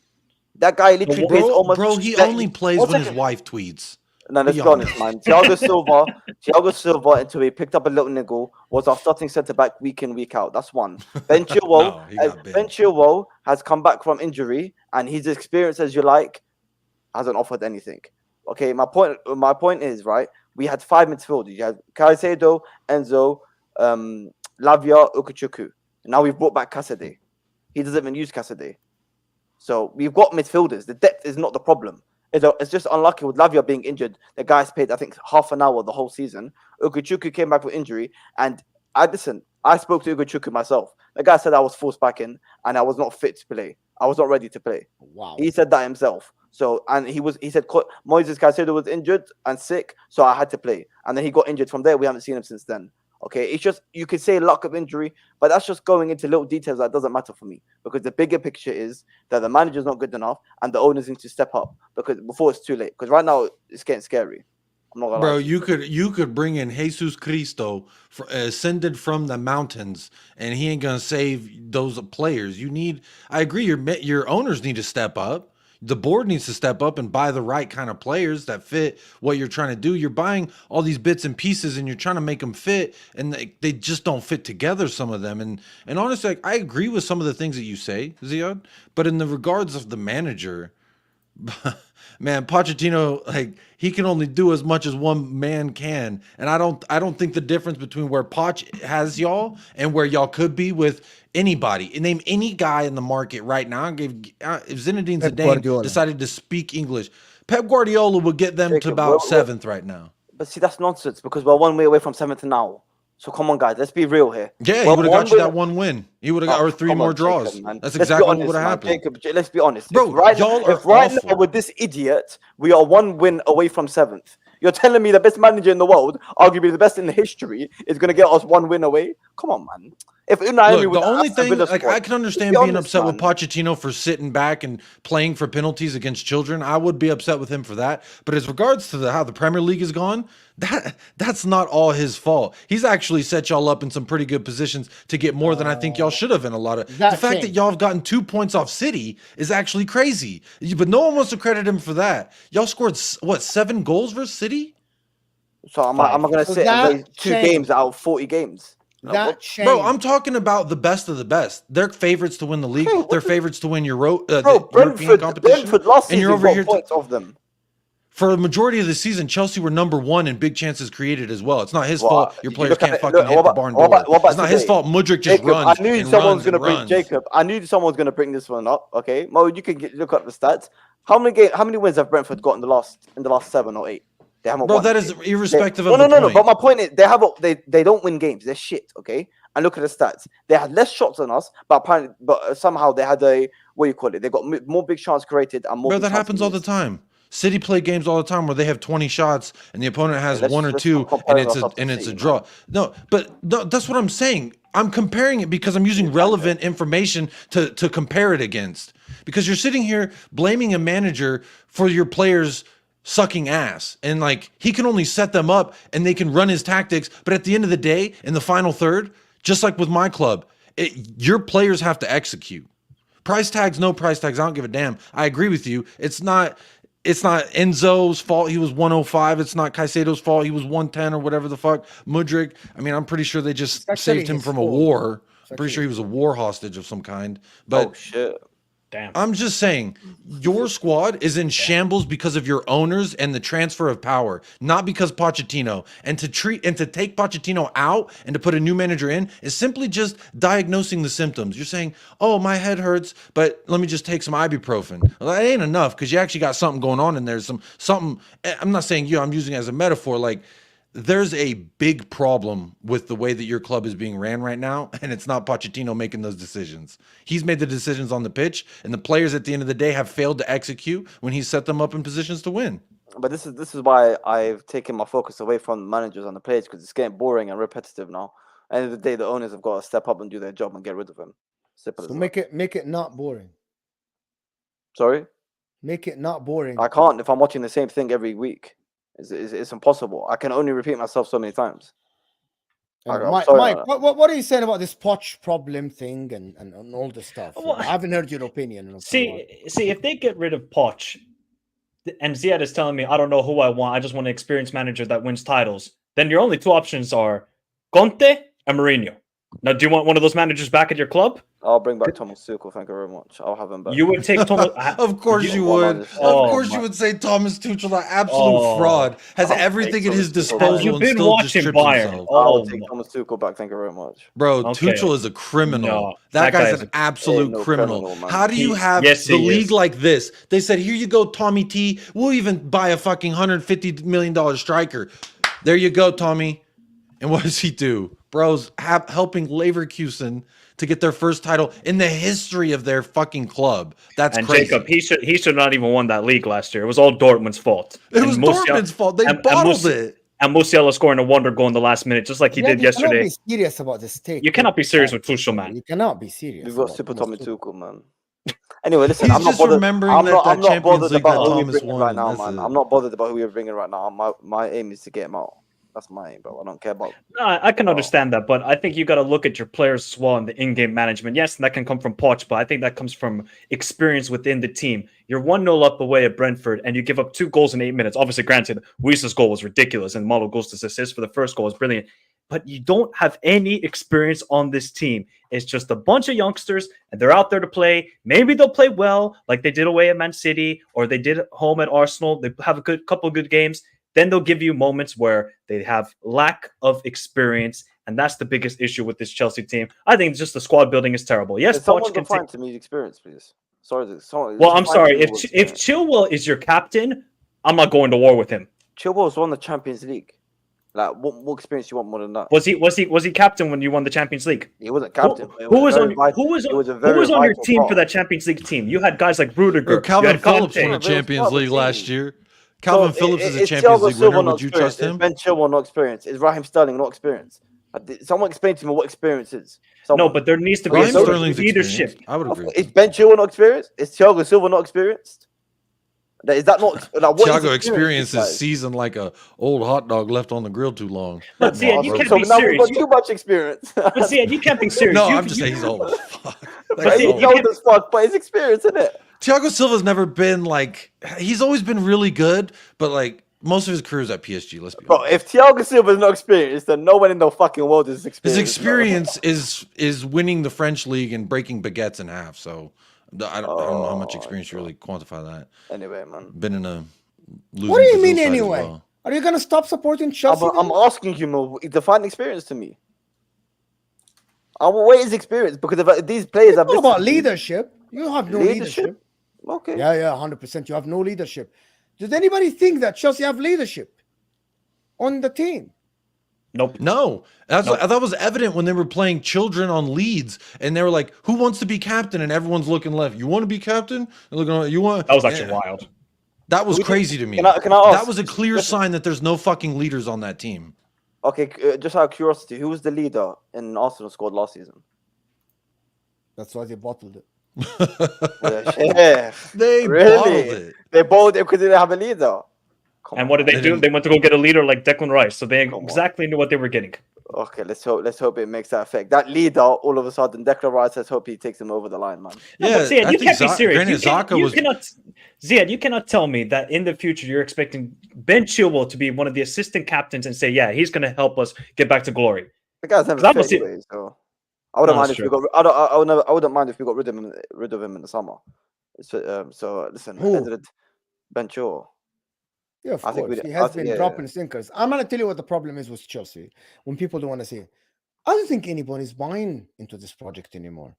That guy literally plays almost. Bro, he only plays when his wife tweets. No, let's be honest, man. Thiago Silva, until he picked up a little niggle, was our starting centre back week in, week out. That's one. Ben Chilwell has come back from injury, and his experience, as you like, hasn't offered anything. Okay, my point is, right, we had 5 midfielders. You had Caicedo, Enzo, Lavia, Okuchuku. Now we've brought back Cassidy. He doesn't even use Cassidy. So we've got midfielders. The depth is not the problem. It's just unlucky with Lavia being injured. The guy's played, I think, half an hour the whole season. Okuchuku came back with injury. And I spoke to Okuchuku myself. The guy said I was forced back in and I was not fit to play. I was not ready to play. Wow. He said that himself. So, and he said Moises Caicedo was injured and sick, so I had to play. And then he got injured from there. We haven't seen him since then. Okay, it's just, you could say luck of injury, but that's just going into little details that doesn't matter for me, because the bigger picture is that the manager's not good enough and the owners need to step up before it's too late. Because right now it's getting scary. I'm not gonna Bro, lie. you could bring in Jesus Cristo, ascended from the mountains, and he ain't gonna save those players. I agree. Your owners need to step up. The board needs to step up and buy the right kind of players that fit what you're trying to do. You're buying all these bits and pieces and you're trying to make them fit, and they just don't fit together, some of them. And honestly, I agree with some of the things that you say, Ziad, but in the regards of the manager, Man, Pochettino, like he can only do as much as one man can, and I don't think the difference between where Poch has y'all and where y'all could be with anybody. Name any guy in the market right now. If Zinedine Pep Zidane Guardiola. decided to speak English, Pep Guardiola would get them to Jacob, about seventh right now. But see, that's nonsense because we're 1 way away from 7th now. So come on, guys, let's be real here. Yeah, he We're would have got you win- that one win. He would have got or three come more on, draws. Jacob, man. That's Let's be exactly what honest, would have man. happened. Jacob, let's be honest. Bro, y'all are if right now awful. with this idiot, we are 1 win away from 7th. You're telling me the best manager in the world, arguably the best in the history, is going to get us 1 win away? Come on, man. If Unai Look, the only thing, like, I can understand being upset with man. Pochettino for sitting back and playing for penalties against children. I would be upset with him for that. But as regards to how the Premier League is gone, that's not all his fault. He's actually set y'all up in some pretty good positions to get more than I think y'all should have in a lot of. The fact that y'all have gotten 2 points off City is actually crazy. But no one wants to credit him for that. Y'all scored, what, 7 goals versus City? So I'm not going to sit and raise 2 games out of 40 games. Bro, I'm talking about the best of the best. They're favorites to win the league. They're favorites to win European competition. Brentford last season and you're over here points of them. For the majority of the season, Chelsea were number 1 in big chances created as well. It's not his fault. Your players can't fucking hit the barn door. It's not his fault. Mudryk just runs. I knew someone's going to bring Jacob. I knew someone's going to bring this one up. Okay, Mo, you can look up the stats. How many wins have Brentford got in the last 7 or 8? They haven't won. That is irrespective of the point. No. But my point is, they don't win games. They're shit. Okay, and look at the stats. They had less shots than us, but apparently, somehow they had a They got more big shots created and more. Bro, that happens all the time. City play games all the time where they have 20 shots and the opponent has 1 or 2 and it's a draw. No, but that's what I'm saying. I'm comparing it because I'm using relevant information to compare it against. Because you're sitting here blaming a manager for your players sucking ass, and like he can only set them up and they can run his tactics, but at the end of the day, in the final third, just like with my club, your players have to execute. Price tags, no price tags, I don't give a damn. I agree with you. It's not Enzo's fault he was 105. It's not Caicedo's fault he was 110 or whatever the fuck. Mudryk, I mean, I'm pretty sure they just saved him from a war. I'm pretty sure he was a war hostage of some kind. But oh shit. Damn. I'm just saying, your squad is in shambles because of your owners and the transfer of power, not because Pochettino. And to take Pochettino out and to put a new manager in is simply just diagnosing the symptoms. You're saying, "Oh, my head hurts, but let me just take some ibuprofen." Well, that ain't enough because you actually got something going on in there. Something. I'm not saying you. I'm using it as a metaphor. Like, there's a big problem with the way that your club is being ran right now, and it's not Pochettino making those decisions. He's made the decisions on the pitch, and the players at the end of the day have failed to execute when he set them up in positions to win. But this is why I've taken my focus away from managers on the players, because it's getting boring and repetitive now. At the end of the day, the owners have got to step up and do their job and get rid of him. So make it not boring. Sorry? Make it not boring. I can't if I'm watching the same thing every week. It's impossible. I can only repeat myself so many times. Mike, what are you saying about this Poch problem thing and all this stuff? Well, I haven't heard your opinion. See, if they get rid of Poch, and Ziad is telling me, I don't know who I want, I just want an experienced manager that wins titles, then your only 2 options are Conte and Mourinho. Now, do you want one of those managers back at your club? I'll bring back Thomas Tuchel. Thank you very much. I'll have him back. You would take Thomas. Of course you would. Of course you would say Thomas Tuchel, that absolute fraud, has everything at his disposal You've and been still watching just trips Bayern. himself. I'll take Thomas Tuchel back. Thank you very much. Bro, Tuchel is a criminal. No, that guy's an absolute criminal. How do you have the league like this? They said, here you go, Tommy T. We'll even buy a fucking $150 million striker. There you go, Tommy. And what does he do? Bro's helping Leverkusen to get their first title in the history of their fucking club. That's crazy. Jacob, he should not even won that league last year. It was all Dortmund's fault. It was Dortmund's fault. They bottled it. And Musiala scoring a wonder goal in the last minute, just like he did yesterday. You cannot be serious about this take. You cannot be serious with Tuchel, man. You cannot be serious. You've got Super Tommy Tuchel, man. Anyway, listen, He's I'm not just bothered. remembering I'm that not bothered League about that who we're Thomas bringing won. right now, That's man. it. I'm not bothered about who we're bringing right now. My aim is to get him out. That's my aim, bro. I don't care about. No, I can understand that, but I think you got to look at your players as well and the in-game management. Yes, that can come from Poch, but I think that comes from experience within the team. You're 1-0 up away at Brentford, and you give up 2 goals in 8 minutes. Obviously, granted, Wies's goal was ridiculous, and Malo Gusta's assist for the first goal was brilliant. but you don't have any experience on this team. It's just a bunch of youngsters, and they're out there to play. Maybe they'll play well, like they did away at Man City, or they did at home at Arsenal. They have a couple of good games. Then they'll give you moments where they have lack of experience, and that's the biggest issue with this Chelsea team. I think just the squad building is terrible. Yes, someone Poch can define to me experience, please. Sorry. Well, I'm sorry. If Chilwell is your captain, I'm not going to war with him. Chilwell's won the Champions League. Like, what experience you want more than that? Was he captain when you won the Champions League? He wasn't captain. Who was on your team for that Champions League team? You had guys like Rudiger. Calvin Phillips won the Champions League last year. Calvin Phillips is a Champions League winner. Would you trust him? Is Ben Chilwell not experienced? Is Raheem Sterling not experienced? Someone explain to me what experience is. No, but there needs to be leadership. I would agree. Is Ben Chilwell not experienced? Is Thiago Silva not experienced? Is that not like, what Thiago experience is seasoned like a old hot dog left on the grill too long? But Ziad, you can't be serious. We've got too much experience. But Ziad, you can't be serious. No, I'm just saying he's old as fuck. He's old as fuck, but his experience, isn't it? Thiago Silva's never been like, he's always been really good, but like most of his career is at PSG. Let's be honest. If Thiago Silva's not experienced, then no one in the fucking world is experienced. His experience is winning the French league and breaking baguettes in half. So I don't know how much experience you really quantify that. Anyway, man. Been in a losing. What do you mean anyway? Well. Are you gonna stop supporting Chelsea? I'm asking you, Mo. Define experience to me. What is experience? Because if these players are about leadership. You have no leadership. Okay. Yeah, 100%. You have no leadership. Does anybody think that Chelsea have leadership on the team? Nope. No. That was evident when they were playing children on Leeds, and they were like, "Who wants to be captain?" And everyone's looking left. You want to be captain? You want? That was actually wild. That was crazy to me. Can I ask, that was a clear sign that there's no fucking leaders on that team. Okay, just out of curiosity, who was the leader in Arsenal squad last season? That's why they bottled it. Yeah. They bottled it. They bottled it because they didn't have a leader. And what did they do? They went to go get a leader like Declan Rice, so they exactly knew what they were getting. Okay, let's hope it makes that effect. That leader, all of a sudden, Declan Rice. Let's hope he takes him over the line, man. No, yeah, but Ziad, you can't be serious. Ziad, you cannot tell me that in the future you're expecting Ben Chilwell to be one of the assistant captains and say, yeah, he's going to help us get back to glory. The guy's never fit anyway, so I wouldn't mind if we got. I wouldn't mind if we got rid of him in the summer. So listen, Ben Chilwell. Yeah, of course. He has been dropping sinkers. I'm going to tell you what the problem is with Chelsea when people don't want to see it. I don't think anybody's buying into this project anymore.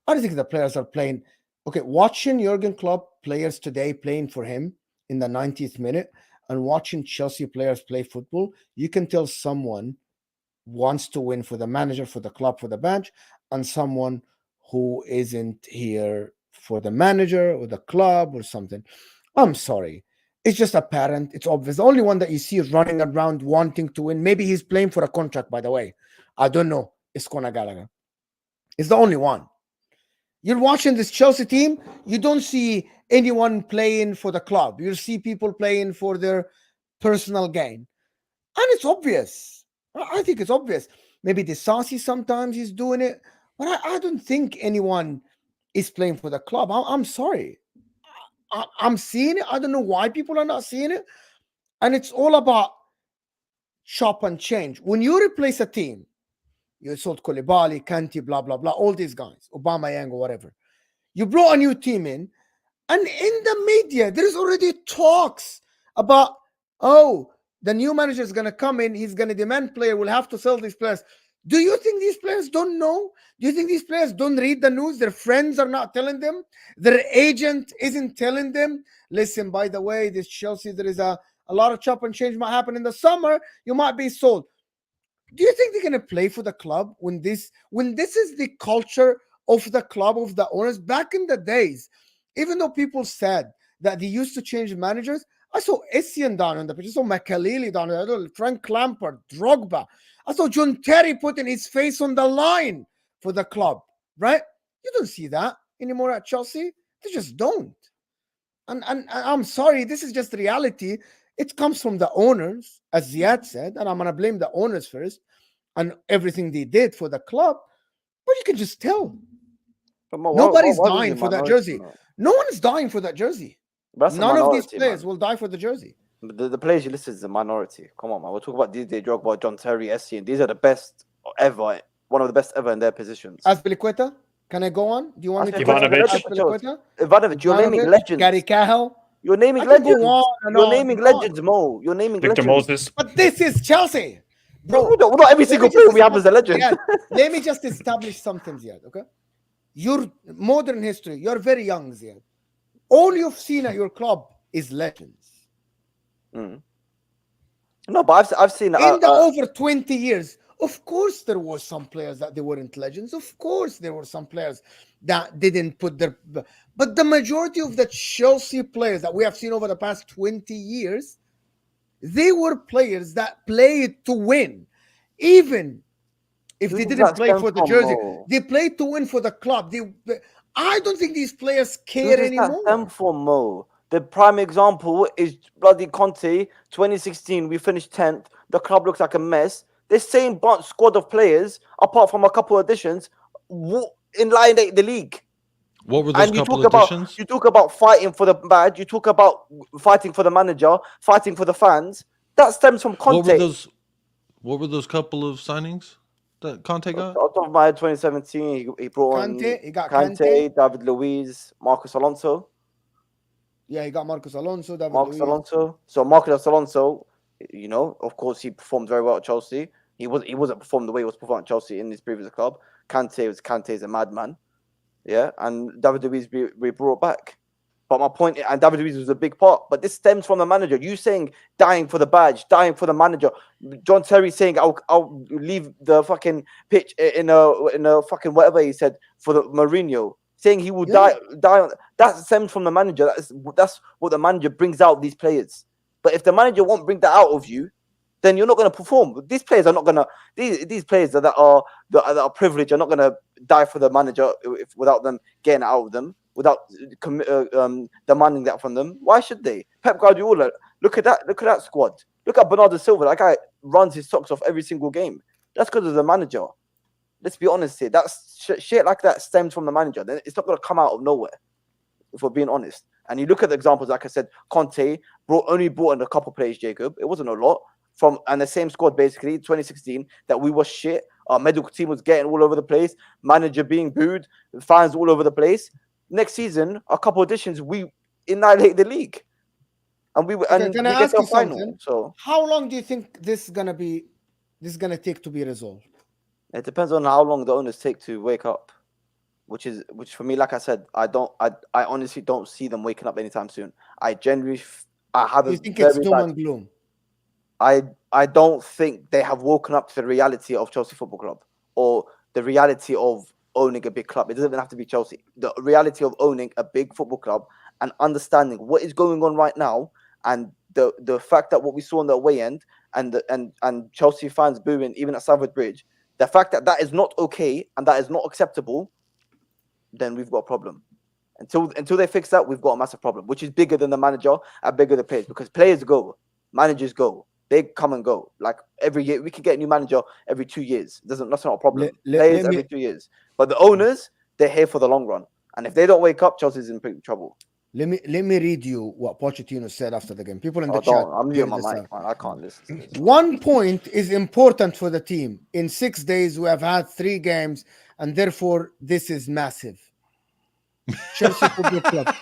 I don't think the players are playing. Okay, watching Jurgen Klopp players today playing for him in the 90th minute and watching Chelsea players play football, you can tell someone wants to win for the manager, for the club, for the bench, and someone who isn't here for the manager or the club or something. I'm sorry. It's just apparent. It's obvious. The only one that you see is running around wanting to win. Maybe he's playing for a contract, by the way. I don't know. It's Conor Gallagher. It's the only one. You're watching this Chelsea team. You don't see anyone playing for the club. You see people playing for their personal gain. And it's obvious. I think it's obvious. Maybe Disasi sometimes he's doing it. But I don't think anyone is playing for the club. I'm sorry. I'm seeing it. I don't know why people are not seeing it. And it's all about chop and change. When you replace a team, you sold Koulibaly, Kanté, blah, blah, blah, all these guys, Aubameyang or whatever. You brought a new team in, and in the media, there's already talks about, the new manager is going to come in, he's going to demand player, we'll have to sell these players. Do you think these players don't know? Do you think these players don't read the news? Their friends are not telling them? Their agent isn't telling them? Listen, by the way, this Chelsea, there is a lot of chop and change might happen in the summer. You might be sold. Do you think they're going to play for the club when this is the culture of the club, of the owners? Back in the days, even though people said that they used to change managers, I saw Essien down on the pitch. I saw Makaleli down there, Frank Lampard, Drogba. I saw John Terry putting his face on the line for the club, right? You don't see that anymore at Chelsea. They just don't. And I'm sorry, this is just reality. It comes from the owners, as Ziad said, and I'm going to blame the owners first and everything they did for the club. But you can just tell. Nobody's dying for that jersey. No one is dying for that jersey. None of these players will die for the jersey. The players you listed is a minority. Come on, man. We're talking about Didier Drogba, John Terry, Essien, and these are the best ever. One of the best ever in their positions. Azpilicueta, can I go on? Do you want me to Ivanovic. Azpilicueta? Ivanovic, you're naming legends. Gary Cahill. You're naming I can legends. go on and You're on naming and on. legends, Mo. You're naming Victor legends. Moses. But this is Chelsea, bro. Not every single player we have as a legend. Yeah, let me just establish something, Ziad, okay? Your modern history, you're very young, Ziad. All you've seen at your club is legends. No, but I've seen... In the over 20 years, of course there were some players that they weren't legends. Of course there were some players that didn't put their... But the majority of the Chelsea players that we have seen over the past 20 years, they were players that played to win. Even if they didn't play for the jersey, they played to win for the club. I don't think these players care anymore. Stem for Mo? The prime example is bloody Conte. 2016, we finished 10th. The club looks like a mess. This same squad of players, apart from a couple of additions, in line the league. What were those couple of additions? You talk about fighting for the badge. You talk about fighting for the manager, fighting for the fans. That stems from Conte. What were those couple of signings that Conte got? Out of my 2017, he brought Kante, on he got Kante, David Luiz, Marcus Alonso. Yeah, he got Marcus Alonso, Alonso. So Marcus Alonso, you know, of course, he performed very well at Chelsea. He wasn't performed the way he was performing at Chelsea in his previous club. Kante's a madman. Yeah, and David Luiz we brought back. But my point, and David Luiz was a big part, but this stems from the manager. You saying dying for the badge, dying for the manager. John Terry saying I'll leave the fucking pitch in a fucking whatever he said for the Mourinho. Saying he will die on that stems from the manager. That's what the manager brings out of these players. But if the manager won't bring that out of you, then you're not going to perform. These players are not going to. These players that are privileged are not going to die for the manager without them getting it out of them, without demanding that from them. Why should they? Pep Guardiola, look at that squad. Look at Bernardo Silva. That guy runs his socks off every single game. That's because of the manager. Let's be honest here. That's shit like that stems from the manager. Then it's not going to come out of nowhere, if we're being honest. And you look at the examples, like I said, Conte only brought in a couple players, Jacob. It wasn't a lot. And the same squad, basically, 2016, that we were shit. Our medical team was getting all over the place. Manager being booed. Fans all over the place. Next season, a couple additions, we annihilate the league. And we get to a final. So how long do you think this is gonna take to be resolved? It depends on how long the owners take to wake up. Which for me, like I said, I honestly don't see them waking up anytime soon. I have you think it's doom and gloom? I don't think they have woken up to the reality of Chelsea Football Club or the reality of owning a big club. It doesn't even have to be Chelsea. The reality of owning a big football club and understanding what is going on right now, and the fact that what we saw on the away end and Chelsea fans booing even at Stamford Bridge, the fact that is not okay and that is not acceptable, then we've got a problem. Until they fix that, we've got a massive problem, which is bigger than the manager and bigger than the players, because players go, managers go. They come and go. Like every year, we can get a new manager every 2 years. That's not a problem. Players every 2 years. But the owners, they're here for the long run. And if they don't wake up, Chelsea's in big trouble. Let me read you what Pochettino said after the game. People in the chat. I'm muting my mic, man. I can't listen to this. 1 point is important for the team. In 6 days, we have had 3 games, and therefore, this is massive. Chelsea Football Club.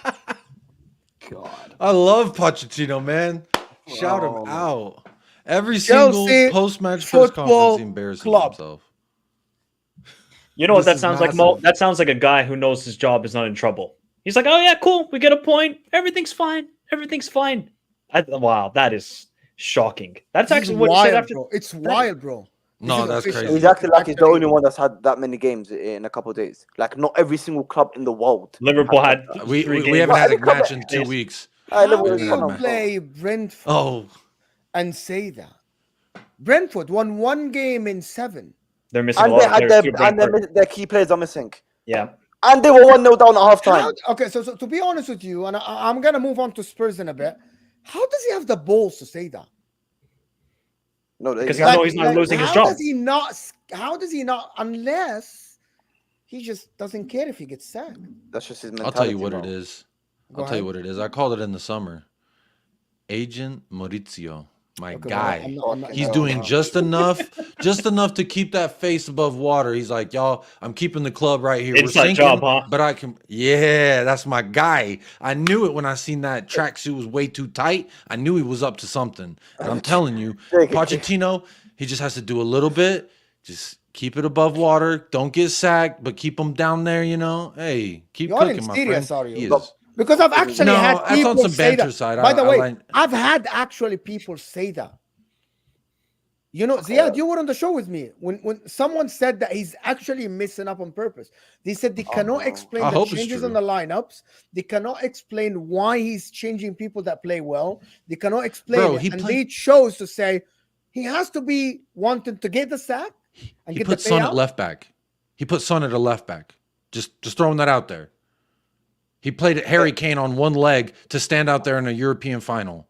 God. I love Pochettino, man. Shout him out. Every Chelsea single post-match press conference, he embarrasses Club. himself. You know what that sounds like, Mo? That sounds like a guy who knows his job is not in trouble. He's like, oh yeah, cool, we get a point. Everything's fine. Everything's fine. Wow, that is shocking. That's actually what wild, he said after. Bro. It's wild, bro. No, that's crazy. He's acting like he's the only one that's had that many games in a couple of days. Like not every single club in the world. Liverpool had we haven't had a match in 2 weeks. How do you play Brentford and say that? Brentford won 1 game in 7. They're missing a lot of players too, and their key players are missing. Yeah. And they were 1-0 down at half time. Okay, so to be honest with you, and I'm gonna move on to Spurs in a bit. How does he have the balls to say that? No, because I know he's not losing his job. How does he not? Unless he just doesn't care if he gets sacked. That's just his mentality. I'll tell you what it is. I'll tell you what it is. I called it in the summer. Agent Maurizio, my Okay, guy. I'm not He's no, doing no. just enough to keep that face above water. He's like, y'all, I'm keeping the club right here. We're Inside sinking, job, huh? but I can. Yeah, that's my guy. I knew it when I seen that tracksuit was way too tight. I knew he was up to something. And I'm telling you, Pochettino, he just has to do a little bit. Just keep it above water. Don't get sacked, but keep him down there. You know, hey, keep You aren't cooking, my serious, friend. are He you? is. Because I've actually had No, that's on people some say banter that. side. By the way, like, I've had actually people say that. You know, Ziad, you were on the show with me when someone said that he's actually messing up on purpose. They said they cannot explain I the hope it's changes true. in the lineups. They cannot explain why he's changing people that play well. They cannot explain Bro, it. And they chose to say he has to be wanting to get the sack and he get the put Son at payout. left back. He put Son at a left back. Just throwing that out there. He played Harry Kane on one leg to stand out there in a European final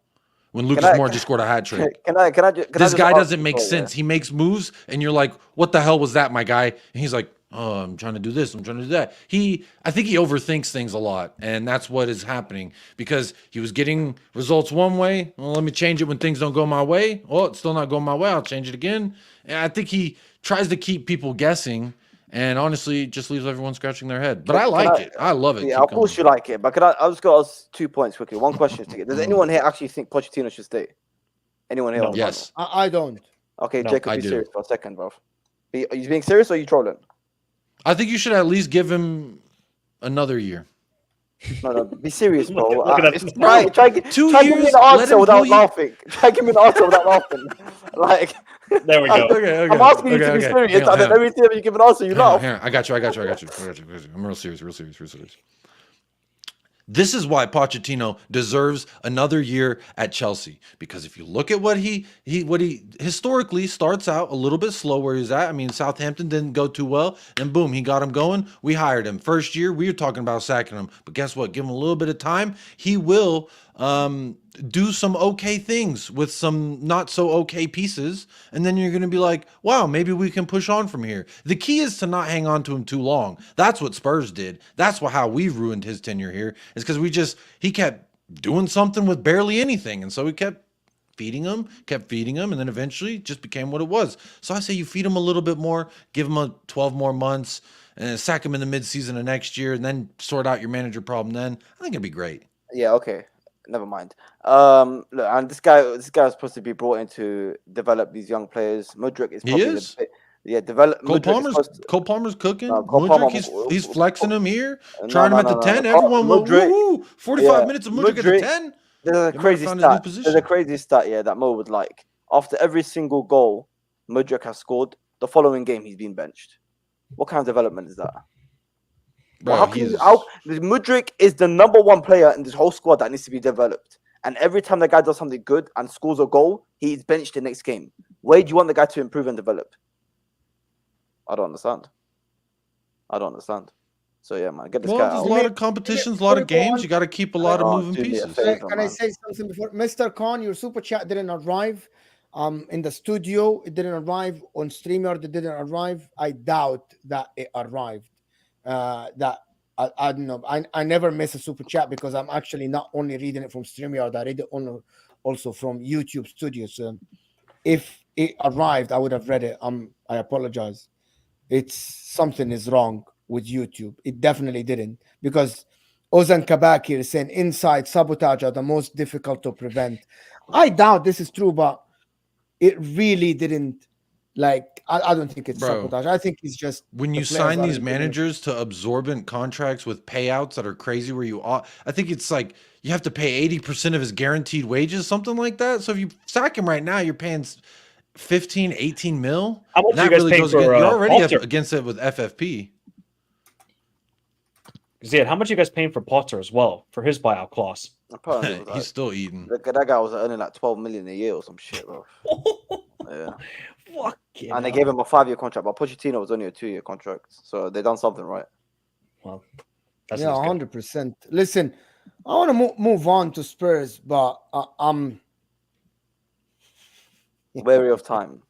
when Lucas Moura just scored a hat trick. This guy doesn't make sense. He makes moves, and you're like, "What the hell was that, my guy?" And he's like, "Oh, I'm trying to do this. I'm trying to do that." I think he overthinks things a lot, and that's what is happening because he was getting results one way. Well, let me change it when things don't go my way. Oh, it's still not going my way. I'll change it again. And I think he tries to keep people guessing. And honestly, just leaves everyone scratching their head. But I like it. I love it. Yeah, of course you like it. But I just got to ask 2 points quickly. One question to get. Does anyone here actually think Pochettino should stay? Anyone here? No. On the Yes. I don't. panel? Okay, No, Jacob, I be do. serious for a second, bro. Are you being serious or are you trolling? I think you should at least give him another year. No, be serious, bro. Look at that. Try give me years, an let answer him without pull you- laughing. Try give me an answer without laughing. Like, There we go. Okay. I'm asking you to be serious, Hang on, and then every time you give an answer, you Hang on, laugh. hang on. I got you. I'm real serious. This is why Pochettino deserves another year at Chelsea, because if you look at what he historically starts out a little bit slow where he's at. I mean, Southampton didn't go too well, and boom, he got him going. We hired him. First year, we were talking about sacking him, but guess what? Give him a little bit of time. He will do some okay things with some not so okay pieces, and then you're going to be like, wow, maybe we can push on from here. The key is to not hang on to him too long. That's what Spurs did. That's how we ruined his tenure here, is because he kept doing something with barely anything, and so we kept feeding him, and then eventually it just became what it was. So I say you feed him a little bit more, give him 12 more months, and sack him in the midseason of next year, and then sort out your manager problem then. I think it'd be great. Yeah, okay. Never mind. Look, and this guy is supposed to be brought in to develop these young players. Mudryk is probably develop. Cole Palmer's cooking. No, Cole Mudryk, Palmer, he's flexing him here, no, trying him at the 10. Everyone will woo 45 minutes of Mudryk at the 10. There's a crazy stat. There's a crazy stat, that Mo would like. After every single goal Mudryk has scored, the following game he's been benched. What kind of development is that? Bro, Mudryk is the number one player in this whole squad that needs to be developed. And every time the guy does something good and scores a goal, he's benched the next game. Where do you want the guy to improve and develop? I don't understand. So yeah, man, get this guy out. There's a lot of competitions, a lot of games. You got to keep a lot of moving pieces. Can I say something before? Mr. Khan, your super chat didn't arrive in the studio. It didn't arrive on StreamYard. It didn't arrive. I doubt that it arrived. That I don't know. I never miss a super chat because I'm actually not only reading it from StreamYard, I read it also from YouTube Studios. If it arrived, I would have read it. I apologize. Something is wrong with YouTube. It definitely didn't, because Ozan Kabak is saying inside sabotage are the most difficult to prevent. I doubt this is true, but it really didn't. Like, I don't think it's sabotage. I think it's just when you sign these managers to absorbent contracts with payouts that are crazy, I think it's like you have to pay 80% of his guaranteed wages, something like that. So if you sack him right now, you're paying 15, 18 mil. How much that you guys really paying goes for, against, you're already Potter? Against it with FFP. Ziad, how much are you guys paying for Potter as well for his buyout clause? Apparently, he's still eating. That guy was earning like 12 million a year or some shit, bro. Yeah. Fucking and they gave him a 5-year contract, but Pochettino was only a 2-year contract, so they done something right. Well, that's 100%. Listen, I want to move on to Spurs, but I'm wary of time.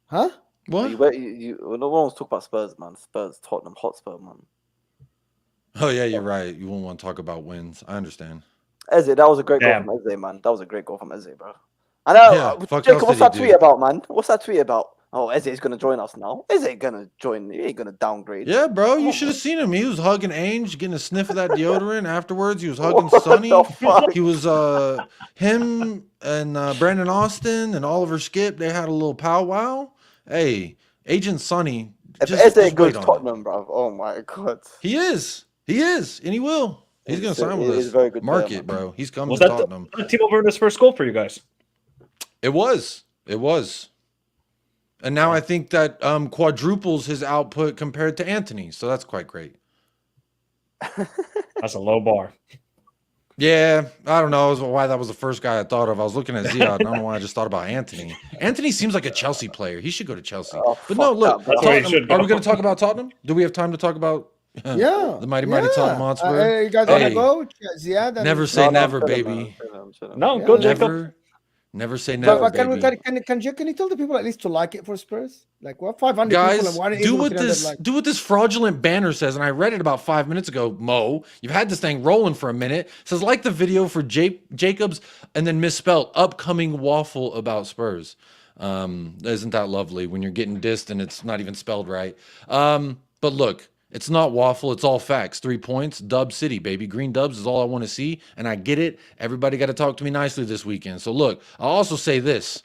Huh? What? No one wants to talk about Spurs, man. Spurs, Tottenham, Hotspurs, man. Oh yeah, you're right. You won't want to talk about wins. I understand. Eze, that was a great Damn. goal from Eze, man. That was a great goal from Eze, bro. I know. Yeah, fuck Jacob, else what's did he that tweet do? about, man? What's that tweet about? Oh, Eze is gonna join us now. Eze ain't gonna join. He ain't gonna downgrade. Yeah, bro, Come you on, should have man. seen him. He was hugging Ainge, getting a sniff of that deodorant. Afterwards, he was hugging What Sonny. the fuck? He was him and Brandon Austin and Oliver Skip. They had a little powwow. Hey, Agent Sonny, If just Eze goes wait to on it. Tottenham, bro, oh my god. He is, and he will. He's gonna sign with He's us. a very good Mark player, it, man. bro. He's coming Was to that Tottenham. Timo Werner's first goal for you guys? It was. And now I think that quadruples his output compared to Anthony. So that's quite great. That's a low bar. Yeah, I don't know why that was the first guy I thought of. I was looking at Ziad. I don't know why I just thought about Anthony. Anthony seems like a Chelsea player. He should go to Chelsea. Oh, But no, fuck look, that, bro. That's where he Tottenham. should Are go. we going to talk about Tottenham? Do we have time to talk about Yeah. the mighty Tottenham Hotspur? You guys want to Hey, go? Ziad? And never say No, never, I'm chilling, baby. man. I'm chilling. No, Yeah. go Jacob. Never say But, never, but can, baby. can you tell the people at least to like it for Spurs? Like, what, 500 people Guys, and one do what this fraudulent banner says, and I read it about 5 minutes ago. Mo, you've had this thing rolling for a minute. It says like the video for Jacobs, and then misspelled upcoming waffle about Spurs. Isn't that lovely when you're getting dissed and it's not even spelled right? But look, it's not waffle. It's all facts. 3 points. Dub City, baby. Green dubs is all I want to see, and I get it. Everybody got to talk to me nicely this weekend. So look, I'll also say this: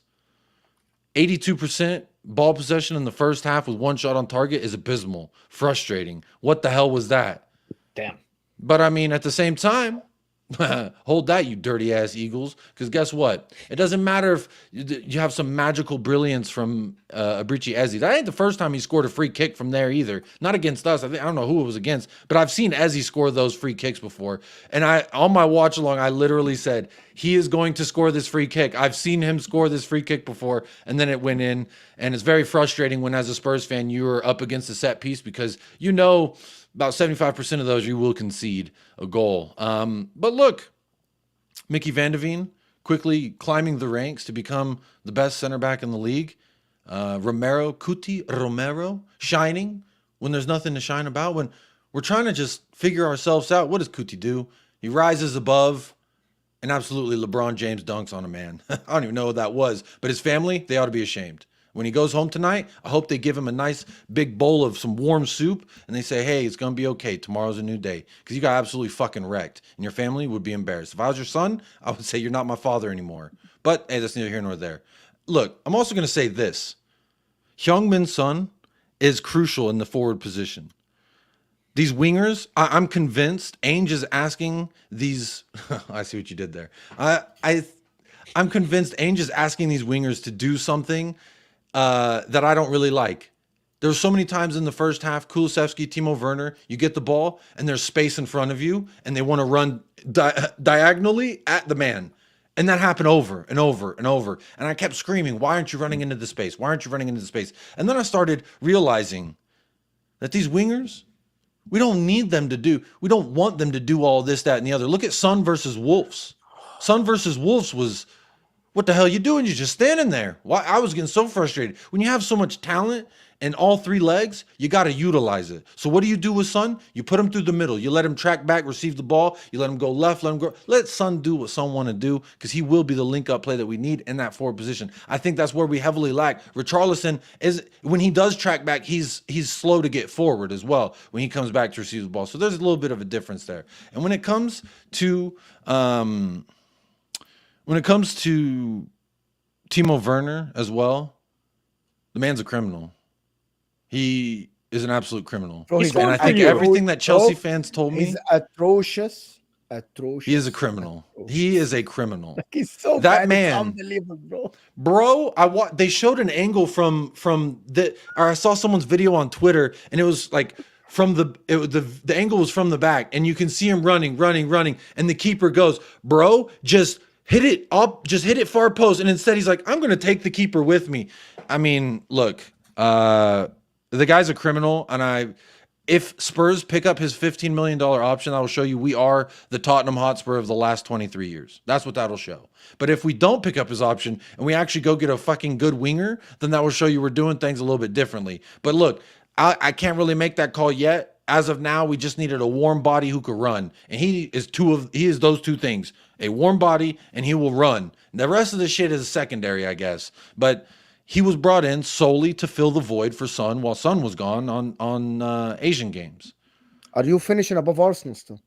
82% ball possession in the first half with one shot on target is abysmal, frustrating. What the hell was that? Damn. But I mean, at the same time, hold that, you dirty ass Eagles. Because guess what? It doesn't matter if you have some magical brilliance from Abrici Eze. That ain't the first time he scored a free kick from there either. Not against us. I don't know who it was against, but I've seen Eze score those free kicks before. And on my watch along, I literally said, he is going to score this free kick. I've seen him score this free kick before, and then it went in. And it's very frustrating when, as a Spurs fan, you are up against a set piece because you know about 75% of those you will concede a goal. But look, Mickey Van de Veen quickly climbing the ranks to become the best center back in the league. Cuti Romero shining when there's nothing to shine about. When we're trying to just figure ourselves out, what does Cuti do? He rises above, and absolutely LeBron James dunks on a man. I don't even know what that was, but his family, they ought to be ashamed. When he goes home tonight, I hope they give him a nice big bowl of some warm soup and they say, hey, it's going to be okay. Tomorrow's a new day. Because you got absolutely fucking wrecked. And your family would be embarrassed. If I was your son, I would say you're not my father anymore. But hey, that's neither here nor there. Look, I'm also going to say this. Heung-min Son is crucial in the forward position. These wingers, I'm convinced Ainge is asking these... I see what you did there. I'm convinced Ainge is asking these wingers to do something that I don't really like. There were so many times in the first half, Kulusevski, Timo Werner, you get the ball and there's space in front of you and they want to run diagonally at the man. And that happened over and over and over. And I kept screaming, why aren't you running into the space? Why aren't you running into the space? And then I started realizing that these wingers, we don't want them to do all this, that, and the other. Look at Son versus Wolves. Son versus Wolves was... What the hell you doing? You're just standing there. Why? I was getting so frustrated. When you have so much talent and all three legs, you got to utilize it. So what do you do with Son? You put him through the middle. You let him track back, receive the ball. You let him go left, let him go. Let Son do what Son want to do because he will be the link-up play that we need in that forward position. I think that's where we heavily lack. Richarlison is, when he does track back, he's slow to get forward as well when he comes back to receive the ball. So there's a little bit of a difference there. And when it comes to Timo Werner as well, the man's a criminal. He is an absolute criminal. Bro, He's and I think everything that Chelsea fans told me, he's atrocious. he is a criminal. He is a criminal. He's so That bad, man- it's unbelievable, Bro, they showed an angle from or I saw someone's video on Twitter, and it was like the angle was from the back, and you can see him running, and the keeper goes, bro, just hit it up, just hit it far post, and instead he's like, I'm gonna take the keeper with me. I mean, look, the guy's a criminal, and if Spurs pick up his $15 million option, I will show you we are the Tottenham Hotspur of the last 23 years. That's what that'll show. But if we don't pick up his option and we actually go get a fucking good winger, then that will show you we're doing things a little bit differently. But look, I can't really make that call yet. as of now, we just needed a warm body who could run. And he is those two things, a warm body and he will run. The rest of the shit is secondary, I guess. But he was brought in solely to fill the void for Son while Son was gone on Asian games. Are you finishing above Arsenal still?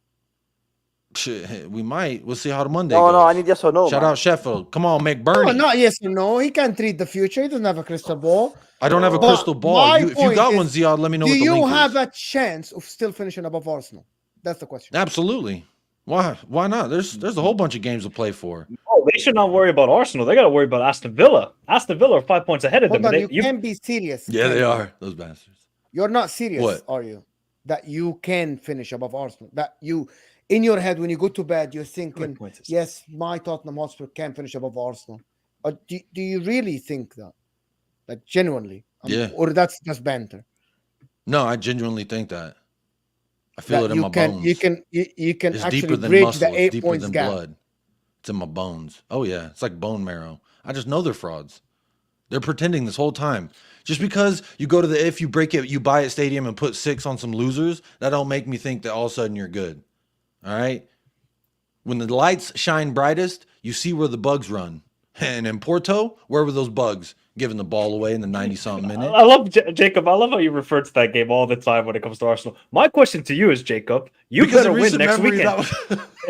Shit, we might. We'll see how the Monday No, goes. no, I need yes or no. Shout man. out Sheffield. Come on, No, McBurney. not yes or no. He can't read the future. He doesn't have a crystal ball. I don't have a But crystal ball. my If you point got is, one, Ziad, let me know do what the you link have is. a chance of still finishing above Arsenal? That's the question. Absolutely. Why? Why not? There's a whole bunch of games to play for. Oh, they should not worry about Arsenal. They got to worry about Aston Villa. Aston Villa are 5 points ahead of Hold them. on, you can't be serious. Yeah, can they you? are. Those bastards. You're not serious, What? are you? That you can finish above Arsenal. That you, in your head, when you go to bed, you're thinking, points is- yes, my Tottenham Hotspur can finish above Arsenal. Or do you really think that? Like, genuinely? Yeah. Or that's just banter? No, I genuinely think that. I feel That it in my bones. You can It's actually deeper than bridge muscle. the It's 8 deeper points than gap. blood. It's in my bones. Oh yeah, it's like bone marrow. I just know they're frauds. They're pretending this whole time. Just because you go to the If You Break It, You Buy It stadium and put 6 on some losers, that don't make me think that all of a sudden you're good. All right? When the lights shine brightest, you see where the bugs run. And in Porto, where were those bugs? Giving the ball away in the 90-something minute. I love Jacob. I love how you refer to that game all the time when it comes to Arsenal. My question to you is, Jacob, you Because better in win recent next memory, weekend. that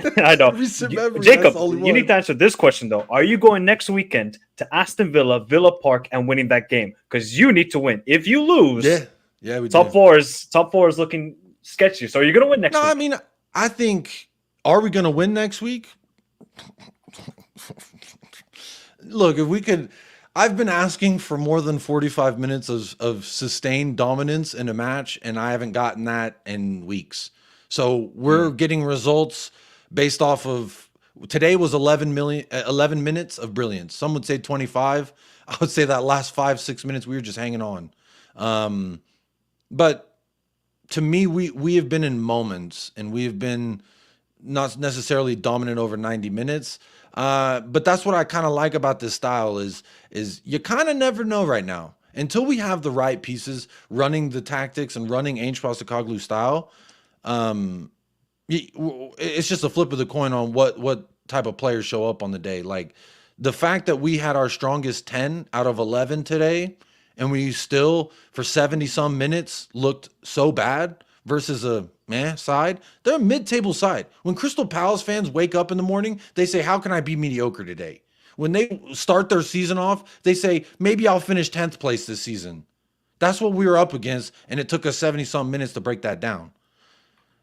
was- I know. Recent memory, that's Jacob, the only you one. need to answer this question, though. Are you going next weekend to Aston Villa, Villa Park, and winning that game? Because you need to win. If you lose, Yeah, we top do. four is looking sketchy. So are you going to win next No, week? I mean, I think, are we going to win next week? Look, if we could, I've been asking for more than 45 minutes of sustained dominance in a match, and I haven't gotten that in weeks. So we're getting results based off of, today was 11 minutes of brilliance. Some would say 25. I would say that last 5-6 minutes, we were just hanging on. But to me, we have been in moments, and we have been not necessarily dominant over 90 minutes. But that's what I kind of like about this style is you kind of never know right now until we have the right pieces running the tactics and running Ainge Postecoglou style. It's just a flip of the coin on what type of players show up on the day. Like the fact that we had our strongest 10 out of 11 today, and we still for 70 some minutes looked so bad versus a side. They're a mid-table side. When Crystal Palace fans wake up in the morning, they say, how can I be mediocre today? When they start their season off, they say, maybe I'll finish 10th place this season. That's what we were up against, and it took us 70-some minutes to break that down.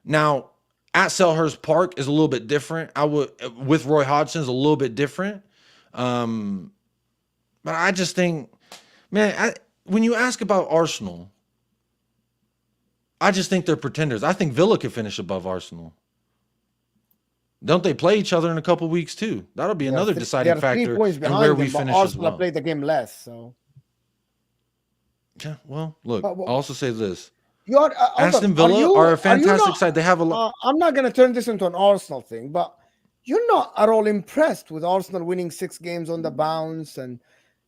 Now, at Selhurst Park is a little bit different. With Roy Hodgson's a little bit different. But I just think, man, when you ask about Arsenal, I just think they're pretenders. I think Villa could finish above Arsenal. Don't they play each other in a couple weeks too? That'll be another deciding factor in where we finish as Arsenal well. played the game less, so. Yeah, well, look, I'll also say this. Aston Villa are a fantastic side. They have a lot. I'm not going to turn this into an Arsenal thing, but you're not at all impressed with Arsenal winning 6 games on the bounce and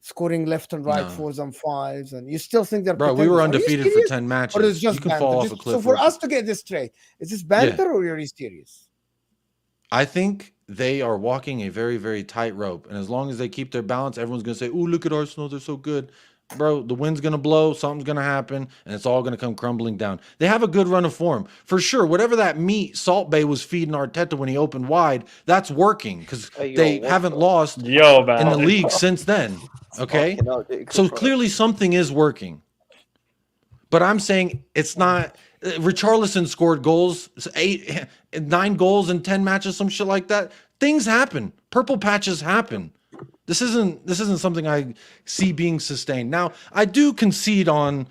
scoring left and right 4s and 5s, and you still think they're Bro, we were undefeated for 10 matches. Or is just you can banter? fall off a cliff. So for us to get this straight, is this banter or are you serious? I think they are walking a very, very tight rope. And as long as they keep their balance, everyone's going to say, oh, look at Arsenal. They're so good. Bro, the wind's going to blow. Something's going to happen. And it's all going to come crumbling down. They have a good run of form. For sure, whatever that meat Salt Bay was feeding Arteta when he opened wide, that's working. Because they haven't lost in the league since then. Okay? So clearly something is working. But I'm saying it's not... Richarlison scored goals, 9 goals in 10 matches, some shit like that. Things happen. Purple patches happen. This isn't something I see being sustained. Now, I do concede on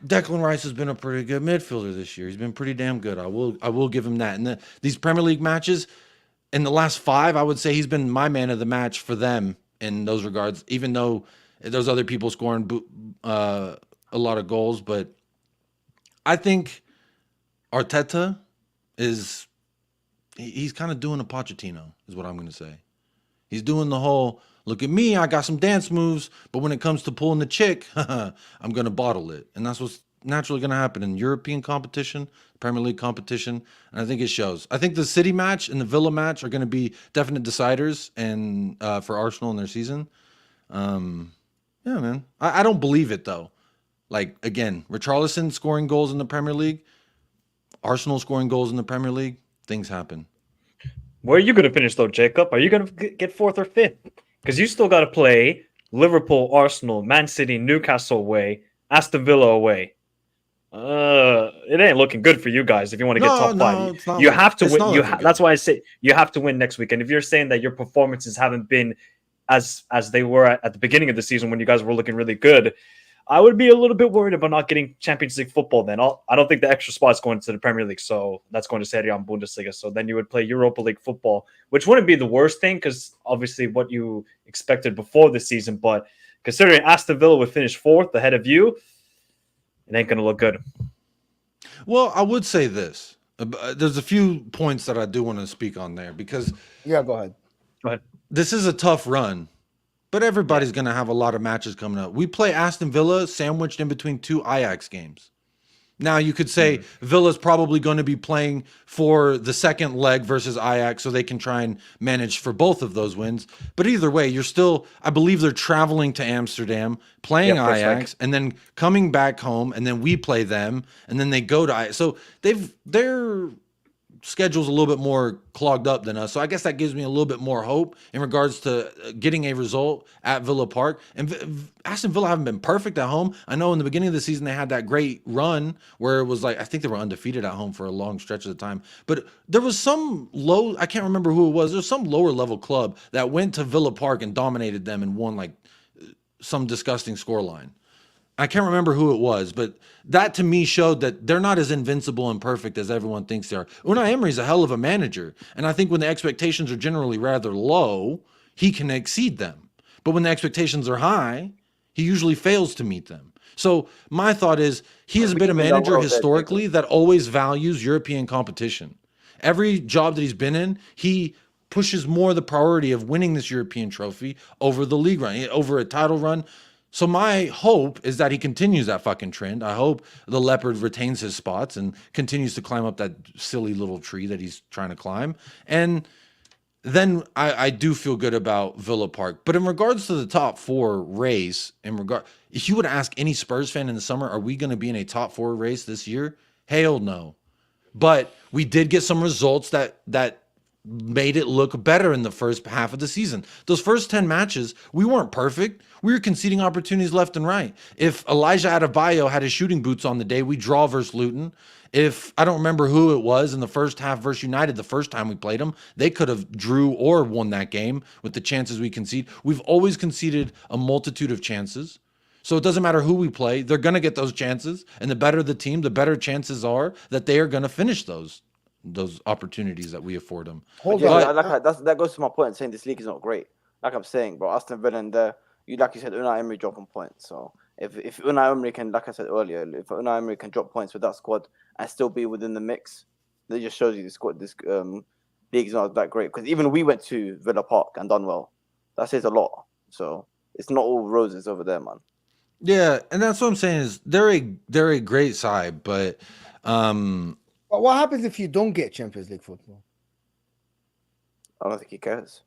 Declan Rice has been a pretty good midfielder this year. He's been pretty damn good. I will give him that. And these Premier League matches, in the last 5, I would say he's been my man of the match for them in those regards, even though there's other people scoring a lot of goals. But I think Arteta he's kind of doing a Pochettino, is what I'm going to say. He's doing the whole, look at me, I got some dance moves, but when it comes to pulling the chick, I'm going to bottle it. And that's naturally going to happen in European competition, Premier League competition, and I think it shows. I think the City match and the Villa match are going to be definite deciders and for Arsenal in their season. Yeah, man. I don't believe it though. Like again, Richarlison scoring goals in the Premier League, Arsenal scoring goals in the Premier League, things happen. Where are you going to finish though, Jacob? Are you going to get fourth or fifth? Because you still got to play Liverpool, Arsenal, Man City, Newcastle away, Aston Villa away. It ain't looking good for you guys if you want to get top five. It's not You looking- have to it's win. not looking good. That's why I say you have to win next week. And if you're saying that your performances haven't been as they were at the beginning of the season when you guys were looking really good, I would be a little bit worried about not getting Champions League football then. I don't think the extra spot's going to the Premier League, so that's going to Serie A and Bundesliga. So then you would play Europa League football, which wouldn't be the worst thing because obviously what you expected before the season. But considering Aston Villa would finish fourth ahead of you, it ain't going to look good. Well, I would say this. There's a few points that I do want to speak on there because Yeah, go ahead. Go ahead. this is a tough run, but everybody's going to have a lot of matches coming up. We play Aston Villa sandwiched in between 2 Ajax games. Now, you could say Villa's probably going to be playing for the second leg versus Ajax so they can try and manage for both of those wins. But either way, you're still, I believe they're traveling to Amsterdam, playing first leg. Ajax, and then coming back home, and then we play them, and then they go to Ajax. So their schedule's a little bit more clogged up than us. So I guess that gives me a little bit more hope in regards to getting a result at Villa Park. And Aston Villa haven't been perfect at home. I know in the beginning of the season they had that great run where it was like, I think they were undefeated at home for a long stretch of the time. But there was some I can't remember who it was. There's some lower level club that went to Villa Park and dominated them and won like some disgusting scoreline. I can't remember who it was, but that to me showed that they're not as invincible and perfect as everyone thinks they are. Unai Emery's a hell of a manager, and I think when the expectations are generally rather low, he can exceed them. But when the expectations are high, he usually fails to meet them. So my thought is he has been a manager historically that always values European competition. Every job that he's been in, he pushes more the priority of winning this European trophy over the league run, over a title run. So my hope is that he continues that fucking trend. I hope the Leopard retains his spots and continues to climb up that silly little tree that he's trying to climb. And then I do feel good about Villa Park. But in regards to the top 4 race, if you would ask any Spurs fan in the summer, are we going to be in a top 4 race this year? Hell no. But we did get some results that made it look better in the first half of the season. Those first 10 matches, we weren't perfect. We were conceding opportunities left and right. If Elijah Adebayo had his shooting boots on the day, we draw versus Luton. If I don't remember who it was in the first half versus United the first time we played them, they could have drew or won that game with the chances we concede. We've always conceded a multitude of chances. So it doesn't matter who we play. They're going to get those chances. And the better the team, the better chances are that they are going to finish those opportunities that we afford them. That goes to my point in saying this league is not great. Like I'm saying, bro, Aston Villa and like you said, Unai Emery dropping points. So if Unai Emery can, like I said earlier, if Unai Emery can drop points with that squad and still be within the mix, that just shows you this league is not that great. Because even we went to Villa Park and done well. That says a lot. So it's not all roses over there, man. Yeah, and that's what I'm saying is they're a great side, but But what happens if you don't get Champions League football? I don't think he cares.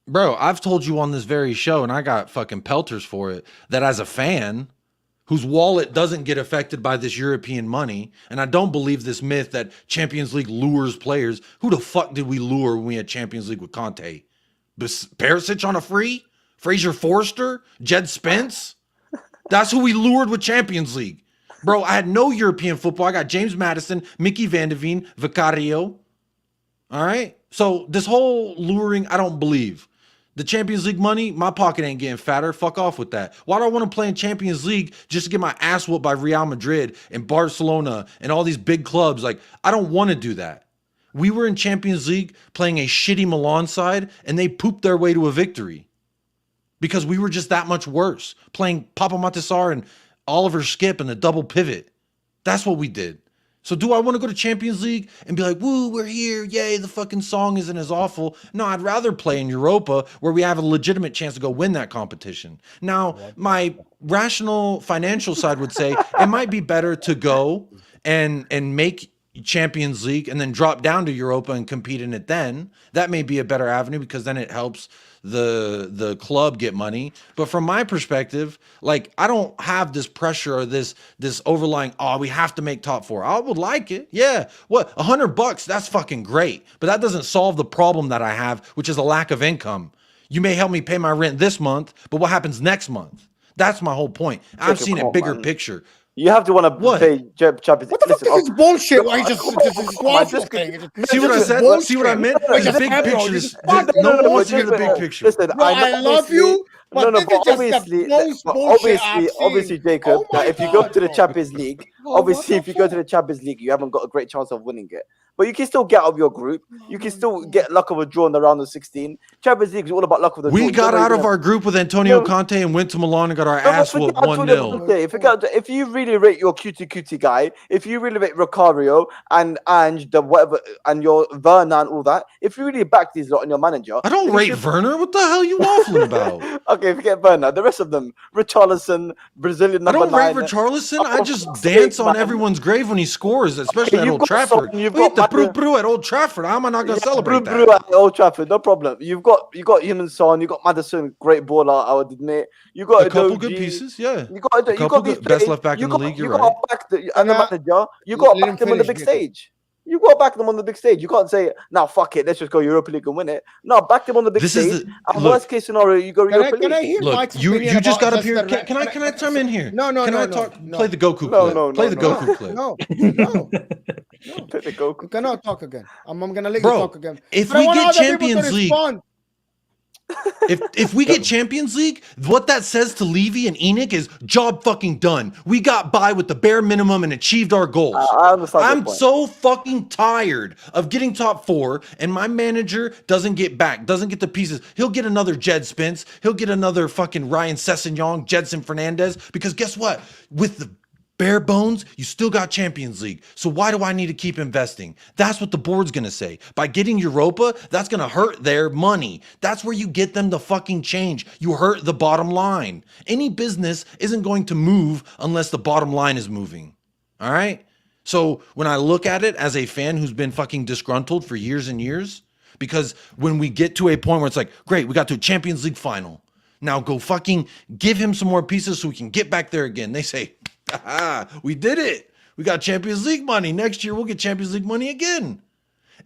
Bro, I've told you on this very show, and I got fucking pelters for it, that as a fan whose wallet doesn't get affected by this European money, and I don't believe this myth that Champions League lures players. Who the fuck did we lure when we had Champions League with Conte? Perisic on a free? Fraser Forster? Jed Spence? That's who we lured with Champions League. Bro, I had no European football. I got James Maddison, Mickey Van de Veen, Vicario. All right? So this whole luring, I don't believe. The Champions League money, my pocket ain't getting fatter. Fuck off with that. Why do I want to play in Champions League just to get my ass whooped by Real Madrid and Barcelona and all these big clubs? Like, I don't want to do that. We were in Champions League playing a shitty Milan side, and they pooped their way to a victory because we were just that much worse. Playing Papa Matasar and Oliver Skip and the double pivot. That's what we did. So do I want to go to Champions League and be like, woo, we're here, yay, the fucking song isn't as awful? No, I'd rather play in Europa where we have a legitimate chance to go win that competition. Now, my rational financial side would say it might be better to go and make Champions League and then drop down to Europa and compete in it then. That may be a better avenue because then it helps the club get money. But from my perspective, like, I don't have this pressure or this overlying, oh, we have to make top 4. I would like it. Yeah. What, $100? That's fucking great. But that doesn't solve the problem that I have, which is a lack of income. You may help me pay my rent this month, but what happens next month? That's my whole point. I've seen a bigger picture. You have to want to play Champions. What the fuck is this bullshit? Why just See what I said? See what I meant? The big picture. No one wants to hear the big picture. Listen, I love you. But obviously, Jacob, that if you go to the Champions League, if you go to the Champions League, you haven't got a great chance of winning it. But you can still get out of your group. You can still get luck of a draw in the round of 16. Champions League is all about luck of the draw. We got out of our group with Antonio Conte and went to Milan and got our ass whooped 1-0. If you really rate your cutie guy, if you really rate Rocario and the whatever and your Werner and all that, if you really back these lot on your manager, I don't rate Werner. What the hell are you waffling about? Okay, forget Werner. The rest of them, Richarlison, Brazilian number 9. I don't rate Richarlison. I just dance on everyone's grave when he scores, especially at Old Trafford. Brew at Old Trafford. How am I not going to celebrate that? Brew at Old Trafford, no problem. You got him and Son. You got Maddison, great baller, I would admit. You got a couple good pieces, yeah. You got good best left back in the league. You're right. The manager. You got to back them on the big stage. You got to back them on the big stage. You can't say, "Now fuck it, let's just go Europa League and win it." No, back them on the big stage. Worst case scenario, you go Europa League. Can I hear Mike's opinion? You just got up here. Can I chime in here? No. Can I talk? Play the Goku clip. Play the Goku clip. No. Play the Goku. You cannot talk again. I'm gonna let you talk again. If we get Champions League. If we get Champions League, what that says to Levy and Enoch is job fucking done. We got by with the bare minimum and achieved our goals. I'm so fucking tired of getting top 4 and my manager doesn't get the pieces. He'll get another Jed Spence. He'll get another fucking Ryan Sessegnon, Jedson Fernandez. Because guess what? With the bare bones, you still got Champions League. So why do I need to keep investing? That's what the board's going to say. By getting Europa, that's going to hurt their money. That's where you get them to fucking change. You hurt the bottom line. Any business isn't going to move unless the bottom line is moving. All right? So when I look at it as a fan who's been fucking disgruntled for years and years, because when we get to a point where it's like, great, we got to a Champions League final. Now go fucking give him some more pieces so we can get back there again. They say, we did it. We got Champions League money. Next year, we'll get Champions League money again.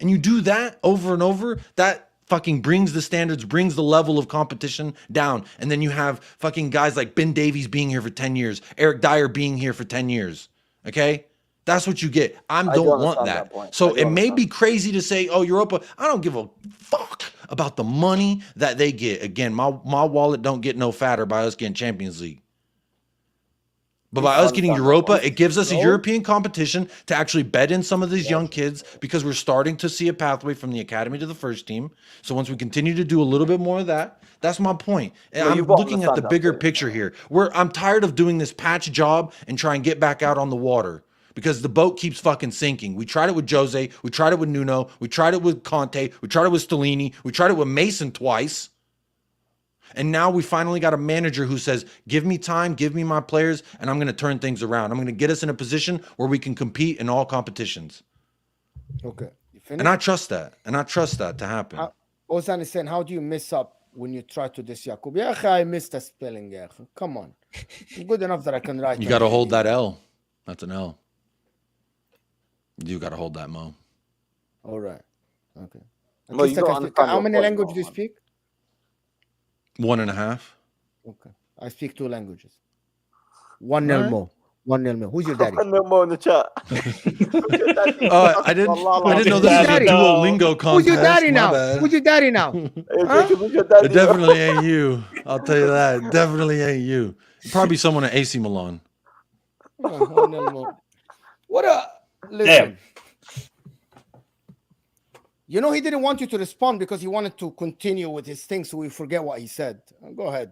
And you do that over and over, that fucking brings the standards, brings the level of competition down. And then you have fucking guys like Ben Davies being here for 10 years, Eric Dyer being here for 10 years. Okay? That's what you get. I don't want that. So it may be crazy to say, oh, Europa. I don't give a fuck about the money that they get. Again, my wallet don't get no fatter by us getting Champions League. But by us getting Europa, it gives us a European competition to actually bet in some of these young kids because we're starting to see a pathway from the academy to the first team. So once we continue to do a little bit more of that, that's my point. And I'm looking at the bigger picture here. I'm tired of doing this patch job and try and get back out on the water because the boat keeps fucking sinking. We tried it with Jose. We tried it with Nuno. We tried it with Conte. We tried it with Stellini. We tried it with Mason twice. And now we finally got a manager who says, give me time, give me my players, and I'm going to turn things around. I'm going to get us in a position where we can compete in all competitions. Okay. And I trust that. And I trust that to happen. Ozan is saying, how do you mess up when you try to this Jakub? Yeah, I missed the spelling. Yeah. Come on. Good enough that I can write. You got to hold that L. That's an L. You got to hold that, Mo. All right. Okay. Well, how many languages do you speak? 1.5. Okay. I speak 2 languages. 1-0 more. 1-0 more. Who's your daddy? 1-0 more in the chat. I didn't know this was a Duolingo contest. Who's your daddy now? Who's your daddy now? It definitely ain't you. I'll tell you that. It definitely ain't you. Probably someone at AC Milan. 1-0 more. Listen. You know, he didn't want you to respond because he wanted to continue with his thing, so we forget what he said. Go ahead,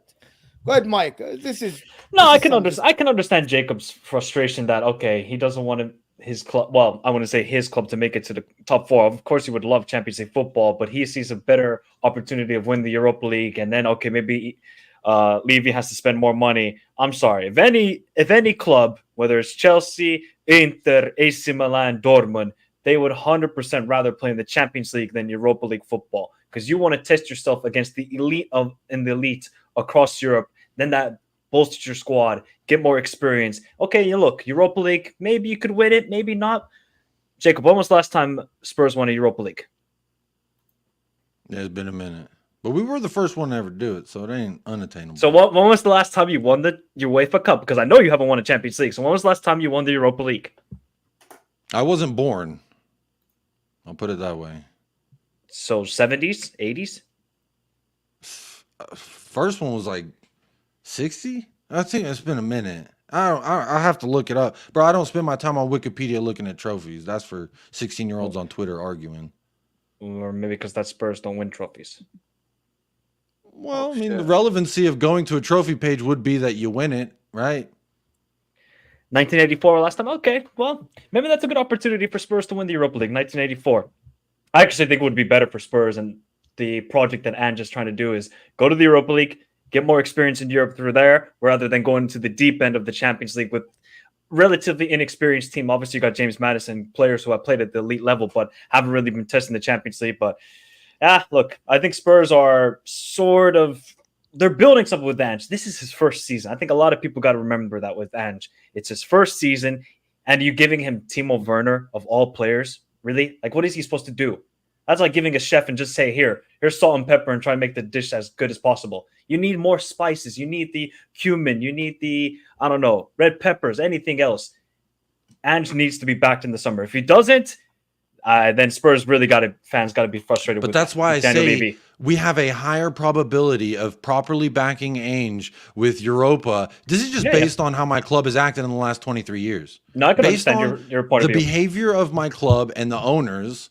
Mike. I can understand Jacob's frustration that he doesn't want to his club. Well, I want to say his club to make it to the top four. Of course, he would love Champions League football, but he sees a better opportunity of winning the Europa League, and then okay, maybe Levy has to spend more money. I'm sorry. If any club, whether it's Chelsea, Inter, AC Milan, Dortmund, they would 100% rather play in the Champions League than Europa League football, because you want to test yourself against the elite the elite across Europe. Then that bolsters your squad, get more experience. Okay, you look, Europa League, maybe you could win it, maybe not. Jacob, when was the last time Spurs won a Europa League? Yeah, it's been a minute. But we were the first one to ever do it, so it ain't unattainable. So when was the last time you won the UEFA Cup? Because I know you haven't won a Champions League. So when was the last time you won the Europa League? I wasn't born. I'll put it that way. So 70s, 80s? First one was like 60? I think it's been a minute. I have to look it up. Bro, I don't spend my time on Wikipedia looking at trophies. That's for 16-year-olds on Twitter arguing. Or maybe because that Spurs don't win trophies. Well, I mean, the relevancy of going to a trophy page would be that you win it, right? 1984 last time? Okay, well, maybe that's a good opportunity for Spurs to win the Europa League, 1984. I actually think it would be better for Spurs, and the project that Ange is trying to do is go to the Europa League, get more experience in Europe through there, rather than going to the deep end of the Champions League with relatively inexperienced team. Obviously, you got James Maddison, players who have played at the elite level, but haven't really been testing the Champions League. But look, I think Spurs are they're building something with Ange. This is his first season. I think a lot of people got to remember that with Ange. It's his first season, and you giving him Timo Werner of all players. Really? Like, what is he supposed to do? That's like giving a chef and just say, here's salt and pepper and try and make the dish as good as possible. You need more spices. You need the cumin. You need the, I don't know, red peppers, anything else. Ange needs to be backed in the summer. If he doesn't, then Spurs really fans got to be frustrated. But that's why I Daniel say Levy. We have a higher probability of properly backing Ainge with Europa. This is just based on how my club has acted in the last 23 years. No, I can based understand on your point of the view. behavior of my club and the owners.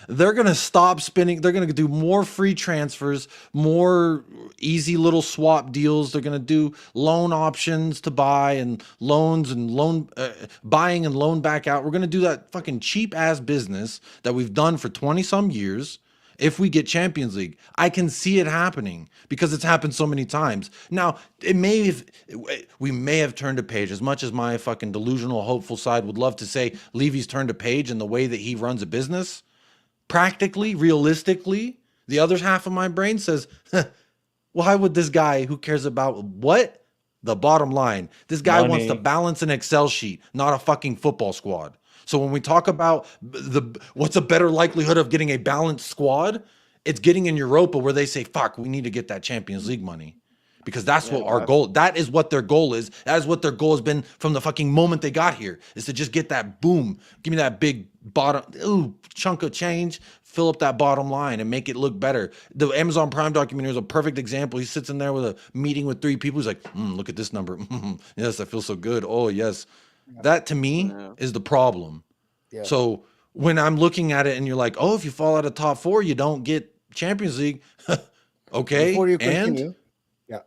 They're going to stop spending. They're going to do more free transfers, more easy little swap deals. They're going to do loan options to buy and loans and buying and loan back out. We're going to do that fucking cheap ass business that we've done for 20 some years. If we get Champions League, I can see it happening because it's happened so many times. Now, we may have turned a page. As much as my fucking delusional, hopeful side would love to say Levy's turned a page in the way that he runs a business, practically, realistically, the other half of my brain says, why would this guy who cares about what? The bottom line. This guy wants to balance an Excel sheet, not a fucking football squad. So when we talk about what's a better likelihood of getting a balanced squad, it's getting in Europa where they say, fuck, we need to get that Champions League money. Because that's what our goal, that is what their goal is. That is what their goal has been from the fucking moment they got here, is to just get that boom. Give me that big chunk of change, fill up that bottom line and make it look better. The Amazon Prime documentary is a perfect example. He sits in there with a meeting with 3 people. He's like, look at this number. Yes, I feel so good. Oh, yes. That to me is the problem. Yeah. So when I'm looking at it and you're like, oh, if you fall out of top 4, you don't get Champions League. Okay. Before you continue. Yeah.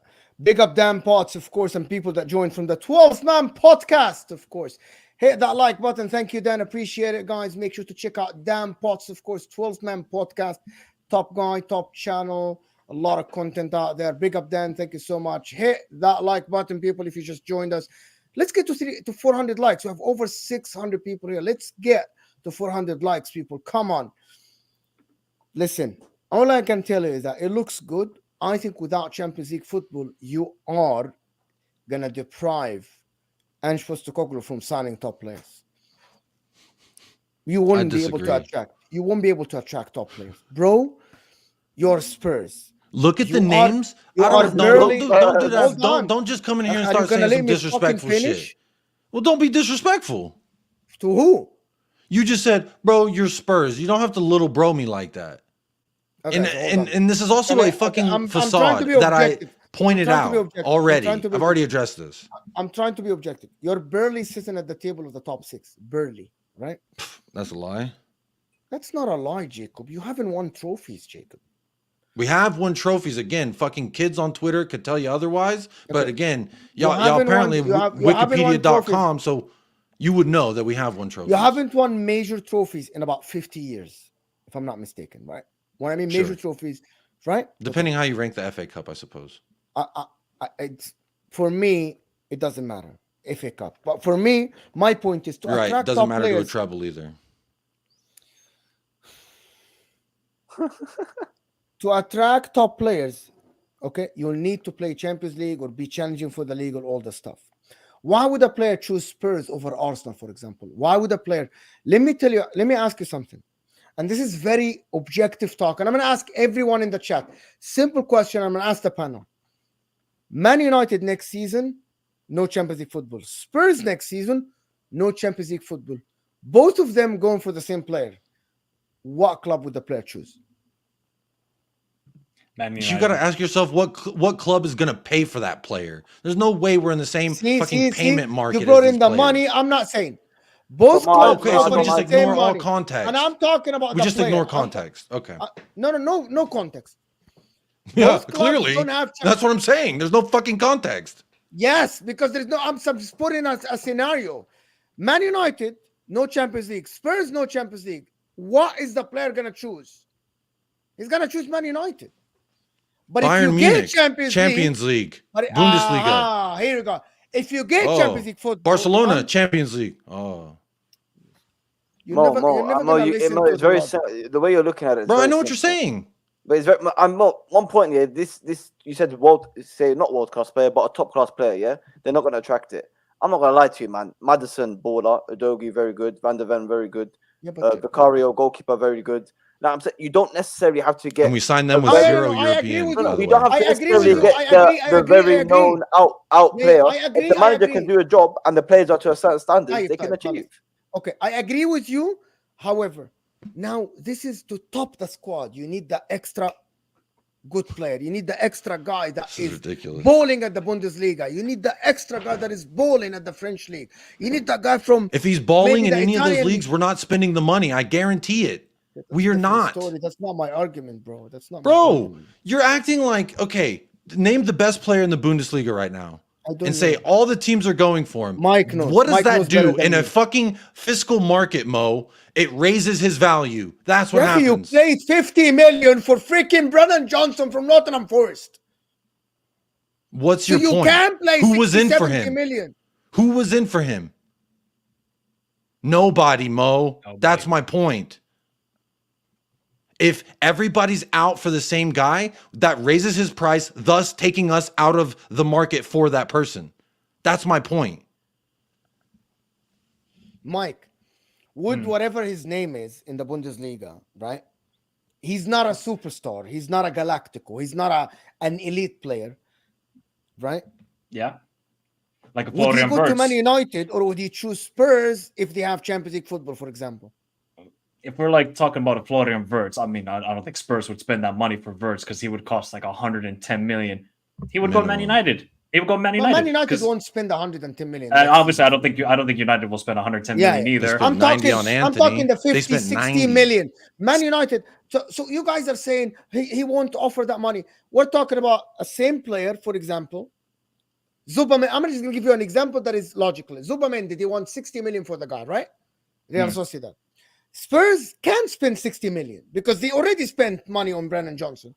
Big up Dan Potts, of course, and people that joined from the 12-man podcast, of course. Hit that like button. Thank you, Dan. Appreciate it, guys. Make sure to check out Dan Potts, of course, 12-man podcast. Top guy, top channel. A lot of content out there. Big up, Dan. Thank you so much. Hit that like button, people, if you just joined us. Let's get to 400 likes. We have over 600 people here. Let's get to 400 likes, people. Come on. Listen, all I can tell you is that it looks good. I think without Champions League football, you are going to deprive Ange Postecoglou from signing top players. You won't be able to attract. You won't be able to attract top players. Bro, you're Spurs. Look at the names. Don't do that. Don't just come in here and start saying some disrespectful shit. Well, don't be disrespectful. To who? You just said, bro, you're Spurs. You don't have to little bro me like that. Okay, and this is also a fucking facade that I pointed out already. I've already addressed this. I'm trying to be objective. You're barely sitting at the table of the top 6. Barely, right? That's a lie. That's not a lie, Jacob. You haven't won trophies, Jacob. We have won trophies. Again, fucking kids on Twitter could tell you otherwise. But again, y'all apparently Wikipedia.com. So You would know that we have won trophies. You haven't won major trophies in about 50 years, if I'm not mistaken, right? When I mean major Sure. trophies, right? Depending how you rank the FA Cup, I suppose. For me, it doesn't matter. FA Cup. But for me, my point is to Right. attract Doesn't top matter to a players. treble either. To attract top players, okay, you'll need to play Champions League or be challenging for the league or all the stuff. Why would a player choose Spurs over Arsenal, for example? Why would a player? Let me ask you something. And this is very objective talk. And I'm going to ask everyone in the chat. Simple question. I'm going to ask the panel. Man United next season, no Champions League football. Spurs next season, no Champions League football. Both of them going for the same player. What club would the player choose? You got to ask yourself what club is going to pay for that player. There's no way we're in the same payment market. You brought in the money. I'm not saying both clubs. Okay, so we just ignore all context. And I'm talking about we just ignore context. Okay. No context. Yeah, clearly. That's what I'm saying. There's no fucking context. Yes, because there's no. I'm just putting a scenario. Man United, no Champions League. Spurs, no Champions League. What is the player gonna choose? He's gonna choose Man United. But Bayern if you Munich, get Champions League, Bundesliga. Here you go. If you get Champions League football, Barcelona, Champions League. Oh, it's very the way you're looking at it. Bro, I know what you're saying. But it's very. I'm not one point here. This you said not world class player, but a top class player. Yeah, they're not going to attract it. I'm not going to lie to you, man. Maddison, baller. Udogie, very good. Van der Ven, very good. Vicario, goalkeeper, very good. Now I'm saying you don't necessarily have to get. And we signed them with 0 European. You don't have to necessarily get the very known out player. If the manager can do a job and the players are to a certain standard, they can achieve. Okay, I agree with you. However, now this is to top the squad. You need the extra good player. You need the extra guy that is bowling at the Bundesliga. You need the extra guy that is bowling at the French league. You need that guy from. If he's bowling in any of those leagues, we're not spending the money. I guarantee it. We are not. That's not my argument, bro. That's not. Bro, you're acting like, okay, name the best player in the Bundesliga right now and say all the teams are going for him. Mike knows. What does that do in a fucking fiscal market, Mo? It raises his value. That's what happens. You paid 50 million for freaking Brennan Johnson from Nottingham Forest. What's your point? You can't play. Who was in for him? Million. Who was in for him? Nobody, Mo. Nobody. That's my point. If everybody's out for the same guy, that raises his price, thus taking us out of the market for that person. That's my point. Mike, Wood, whatever his name is in the Bundesliga, right? He's not a superstar. He's not a Galactico. He's not an elite player, right? Yeah. Like a Would he Florian go to Wirtz. Man United or would he choose Spurs if they have Champions League football, for example? If we're like talking about a Florian Wirtz, I mean, I don't think Spurs would spend that money for Wirtz because he would cost like 110 million. He would go Man United. He would go Man United. Man United won't spend 110 million. Obviously, I don't think United will spend 110 million either. I'm talking the 50, 60 million. Man United. So you guys are saying he won't offer that money. We're talking about a same player, for example. Zubamen. I'm just going to give you an example that is logical. Zubamen, did he want 60 million for the guy, right? Real Sociedad. Spurs can spend 60 million because they already spent money on Brennan Johnson.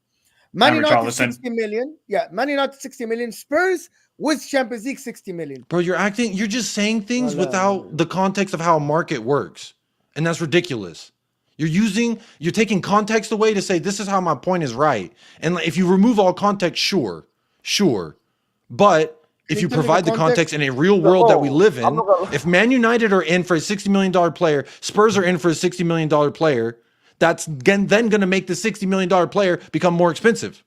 Man United 60 million. Yeah, Man United 60 million. Spurs with Champions League 60 million. Bro, you're just saying things without the context of how a market works. And that's ridiculous. You're taking context away to say this is how my point is right. And if you remove all context, sure. But if you provide the context in a real world that we live in, if Man United are in for a $60 million player, Spurs are in for a $60 million player, that's then going to make the $60 million player become more expensive,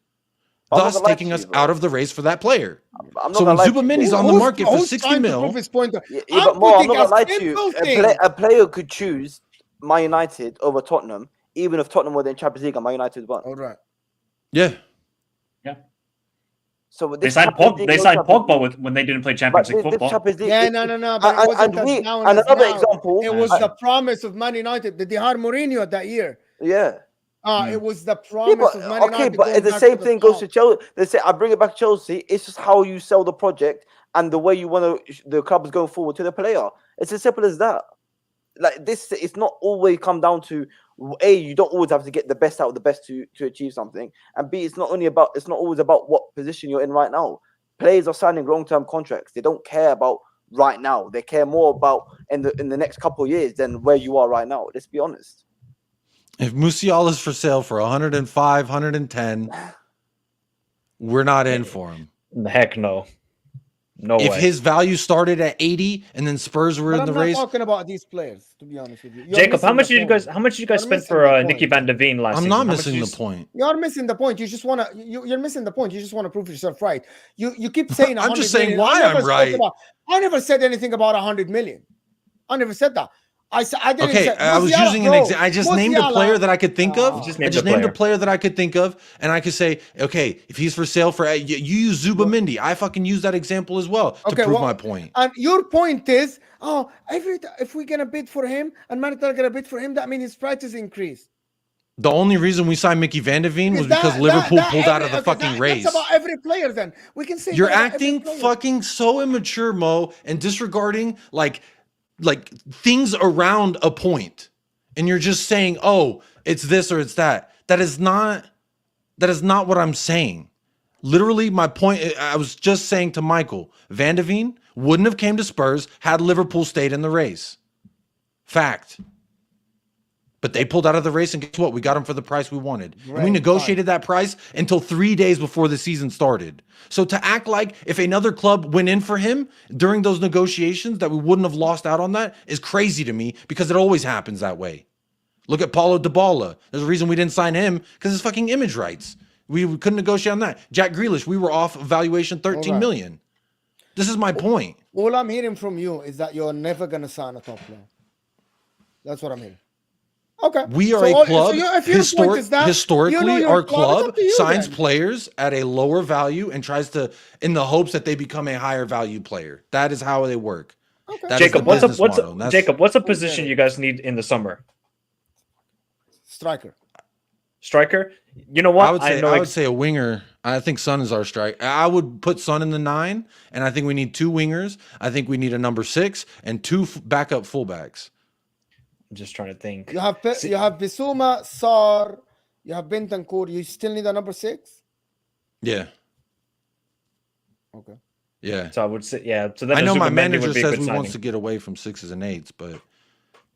thus taking us out of the race for that player. So when Zubameni's on the market for 60 mil, but more, I'm not going to lie to you. A player could choose Man United over Tottenham, even if Tottenham were in Champions League and Man United won. All right. Yeah. So they signed Pogba when they didn't play Champions League football. No. But it wasn't another example. It was the promise of Man United. They hired Mourinho that year. Yeah. It was the promise of Man United. Okay, but the same thing goes to Chelsea. They say I bring it back to Chelsea. It's just how you sell the project and the way you want the club is going forward to the player. It's as simple as that. Like this, it's not always come down to A, you don't always have to get the best out of the best to achieve something, and B, it's not always about what position you're in right now. Players are signing long-term contracts. They don't care about right now. They care more about in the next couple of years than where you are right now. Let's be honest. If Musiala's for sale for 105, 110, we're not in for him. Heck no. No If way. his value started at 80 and then Spurs were in the race, I'm not talking about these players, to be honest with you. Jacob, how much did you guys spend for Nicky Van de Veen last season? I'm not missing the point. You're missing the point. You just want to. You're missing the point. You just want to prove yourself right. You keep saying. I'm just saying why I'm right. I never said anything about 100 million. I never said that. I didn't. Okay, say, I was using an example. I just named a player that I could think of. I just named a player that I could think of, and I could say, okay, if he's for sale for you use Zubamendi. I fucking use that example as well to prove my point. And your point is, if we're gonna bid for him and Man United are gonna bid for him, that means his price is increased. The only reason we signed Mickey Van de Veen was because Liverpool pulled out of the fucking race. That's about every player. Then we can say you're acting fucking so immature, Mo, and disregarding like things around a point, and you're just saying, oh, it's this or it's that. That is not what I'm saying. Literally, my point, I was just saying to Michael, Van de Veen wouldn't have came to Spurs had Liverpool stayed in the race. Fact. But they pulled out of the race, and guess what? We got him for the price we wanted. Right, and we negotiated that price until 3 days before the season started. So to act like if another club went in for him during those negotiations that we wouldn't have lost out on that is crazy to me, because it always happens that way. Look at Paulo Dybala. There's a reason we didn't sign him, because his fucking image rights. We couldn't negotiate on that. Jack Grealish, we were off valuation 13 million. This is my point. All I'm hearing from you is that you're never going to sign a top player. That's what I'm hearing. Okay. We are a club. Historically, our club signs players at a lower value and tries to, in the hopes that they become a higher value player. That is how they work. Okay. Jacob, what's a position you guys need in the summer? Striker. You know what? I would say a winger. I think Son is our striker. I would put Son in the 9, and I think we need 2 wingers. I think we need a number 6 and 2 backup fullbacks. I'm just trying to think. You have Bissouma, Sarr, you have Bentancur. You still need a number 6? Yeah. Okay. Yeah. So I would say, yeah. So then I know my manager says we wants to get away from 6s and 8s,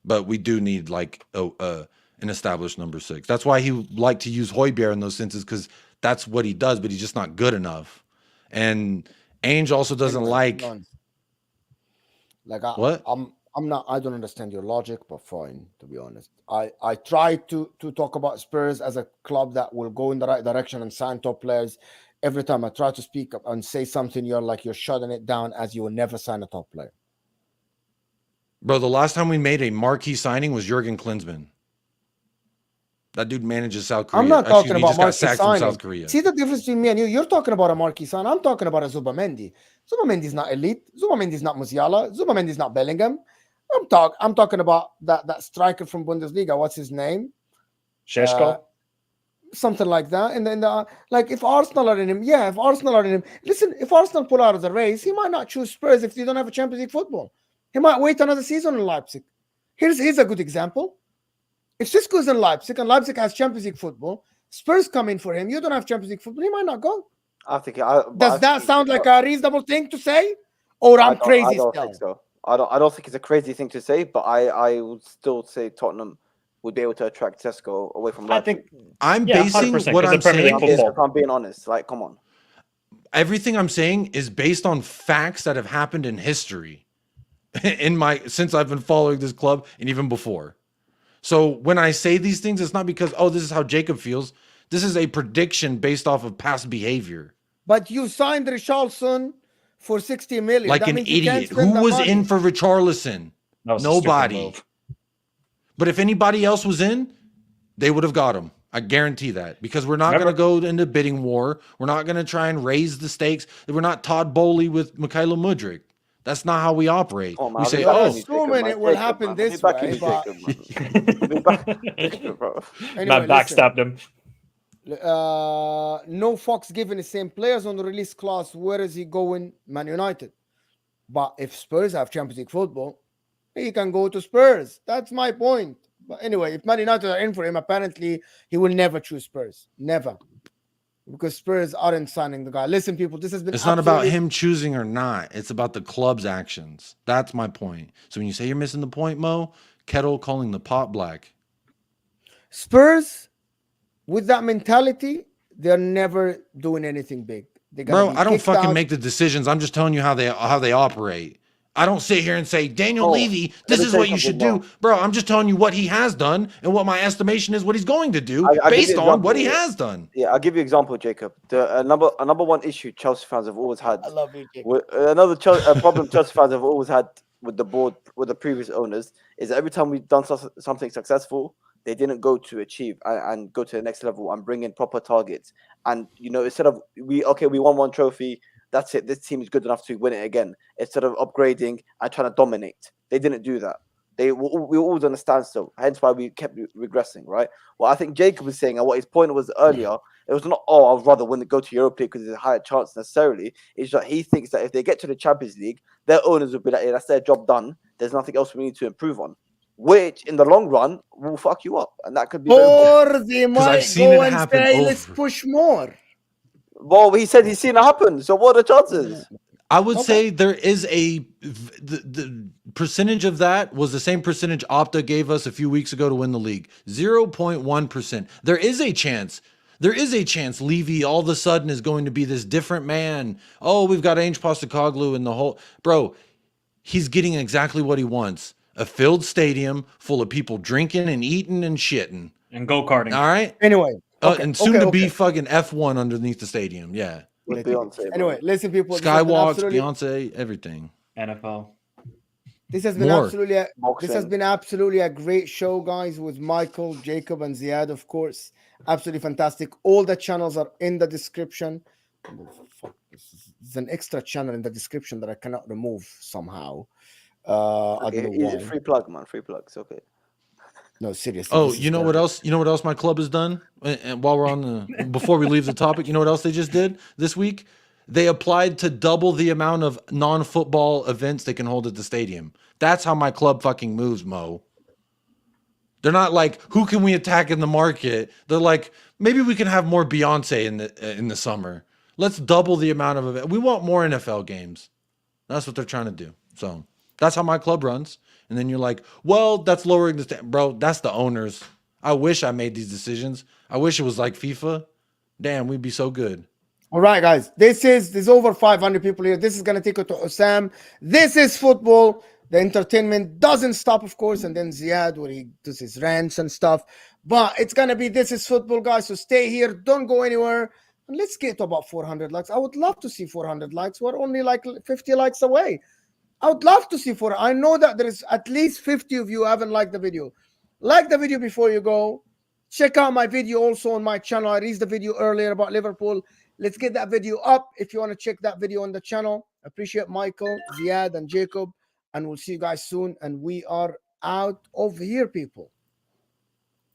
but we do need like an established number 6. That's why he liked to use Højbjerg in those senses, because that's what he does, but he's just not good enough. And Ainge also doesn't like what? I don't understand your logic, but fine, to be honest. I try to talk about Spurs as a club that will go in the right direction and sign top players. Every time I try to speak up and say something, you're shutting it down, as you will never sign a top player. Bro, the last time we made a marquee signing was Jurgen Klinsmann. That dude manages South Korea. I'm not talking about marquee signing. From South Korea. See the difference between me and you? You're talking about a marquee sign. I'm talking about a Zubamendi. Zubamendi's not elite. Zubamendi's not Musiala. Zubamendi's not Bellingham. I'm talking about that striker from Bundesliga. What's his name? Šeško? Something like that. And then like if Arsenal are in him, listen, if Arsenal pull out of the race, he might not choose Spurs if they don't have a Champions League football. He might wait another season in Leipzig. Here's a good example. If Šeško's in Leipzig and Leipzig has Champions League football, Spurs come in for him, you don't have Champions League football, he might not go. Does that sound like a reasonable thing to say? Or I'm crazy? I don't think so. I don't think it's a crazy thing to say, but I would still say Tottenham would be able to attract Šeško away from Leipzig. I think I'm basing what I'm saying. If I'm being honest, like, come on. Everything I'm saying is based on facts that have happened in history, since I've been following this club and even before. So when I say these things, it's not because this is how Jacob feels. This is a prediction based off of past behavior. But you signed Richarlison for 60 million. Like an idiot. Who was in for Richarlison? Nobody. But if anybody else was in, they would have got him. I guarantee that. Because we're not going to go into bidding war. We're not going to try and raise the stakes. We're not Todd Boehly with Mykhailo Mudryk. That's not how we operate. We say, assuming it will happen this way. Matt backstabbed him. No Fox given the same players on the release clause. Where is he going? Man United. But if Spurs have Champions League football, he can go to Spurs. That's my point. But anyway, if Man United are in for him, apparently he will never choose Spurs. Never. Because Spurs aren't signing the guy. Listen, people, this has been It's not about him choosing or not. It's about the club's actions. That's my point. So when you say you're missing the point, Mo, Kettle calling the pot black. Spurs, with that mentality, they're never doing anything big. Bro, I don't fucking make the decisions. I'm just telling you how they operate. I don't sit here and say, Daniel Levy, this is what you should do. Bro, I'm just telling you what he has done and what my estimation is what he's going to do based on what he has done. Yeah, I'll give you an example, Jacob. A number one issue Chelsea fans have always had. I love you, Jacob. Problem Chelsea fans have always had with the board, with the previous owners, is that every time we've done something successful, they didn't go to achieve and go to the next level and bring in proper targets. And, instead of we won one trophy, that's it. This team is good enough to win it again. Instead of upgrading and trying to dominate, they didn't do that. We always understand so. Hence why we kept regressing, right? Well, I think Jacob was saying, and what his point was earlier, it was not, I'd rather go to Europa League because there's a higher chance necessarily. It's that he thinks that if they get to the Champions League, their owners will be like, that's their job done. There's nothing else we need to improve on. Which, in the long run, will fuck you up. And that could be... Or they might go and say, let's push more. Well, he said he's seen it happen. So what are the chances? I would say there is the percentage of that was the same percentage Opta gave us a few weeks ago to win the league. 0.1%. There is a chance. There is a chance Levy all of a sudden is going to be this different man. Oh, we've got Ange Postecoglou in the whole... Bro, he's getting exactly what he wants. A filled stadium full of people drinking and eating and shitting. And go-karting. All right? Anyway. And soon to be fucking F1 underneath the stadium. Yeah. With Beyonce. Anyway, listen, people. Skywalks, Beyonce, everything. NFL. This has been absolutely a great show, guys, with Michael, Jacob, and Ziad, of course. Absolutely fantastic. All the channels are in the description. There's an extra channel in the description that I cannot remove somehow. I don't know why. Free plug, man. Free plug. It's okay. No, seriously. Oh, you know what else? You know what else my club has done? And while we're on before we leave the topic, you know what else they just did this week? They applied to double the amount of non-football events they can hold at the stadium. That's how my club fucking moves, Mo. They're not like, who can we attack in the market? They're like, maybe we can have more Beyonce in the summer. Let's double the amount of events. We want more NFL games. That's what they're trying to do. So that's how my club runs. And then you're like, well, that's lowering the standard. Bro, that's the owners. I wish I made these decisions. I wish it was like FIFA. Damn, we'd be so good. All right, guys. There's over 500 people here. This is going to take it to Osam. This is football. The entertainment doesn't stop, of course. And then Ziad, where he does his rants and stuff. But it's going to be This is Football, guys. So stay here. Don't go anywhere. And let's get to about 400 likes. I would love to see 400 likes. We're only like 50 likes away. I would love to see I know that there is at least 50 of you who haven't liked the video. Like the video before you go. Check out my video also on my channel. I released the video earlier about Liverpool. Let's get that video up if you want to check that video on the channel. Appreciate Michael, Ziad, and Jacob. And we'll see you guys soon. And we are out of here, people.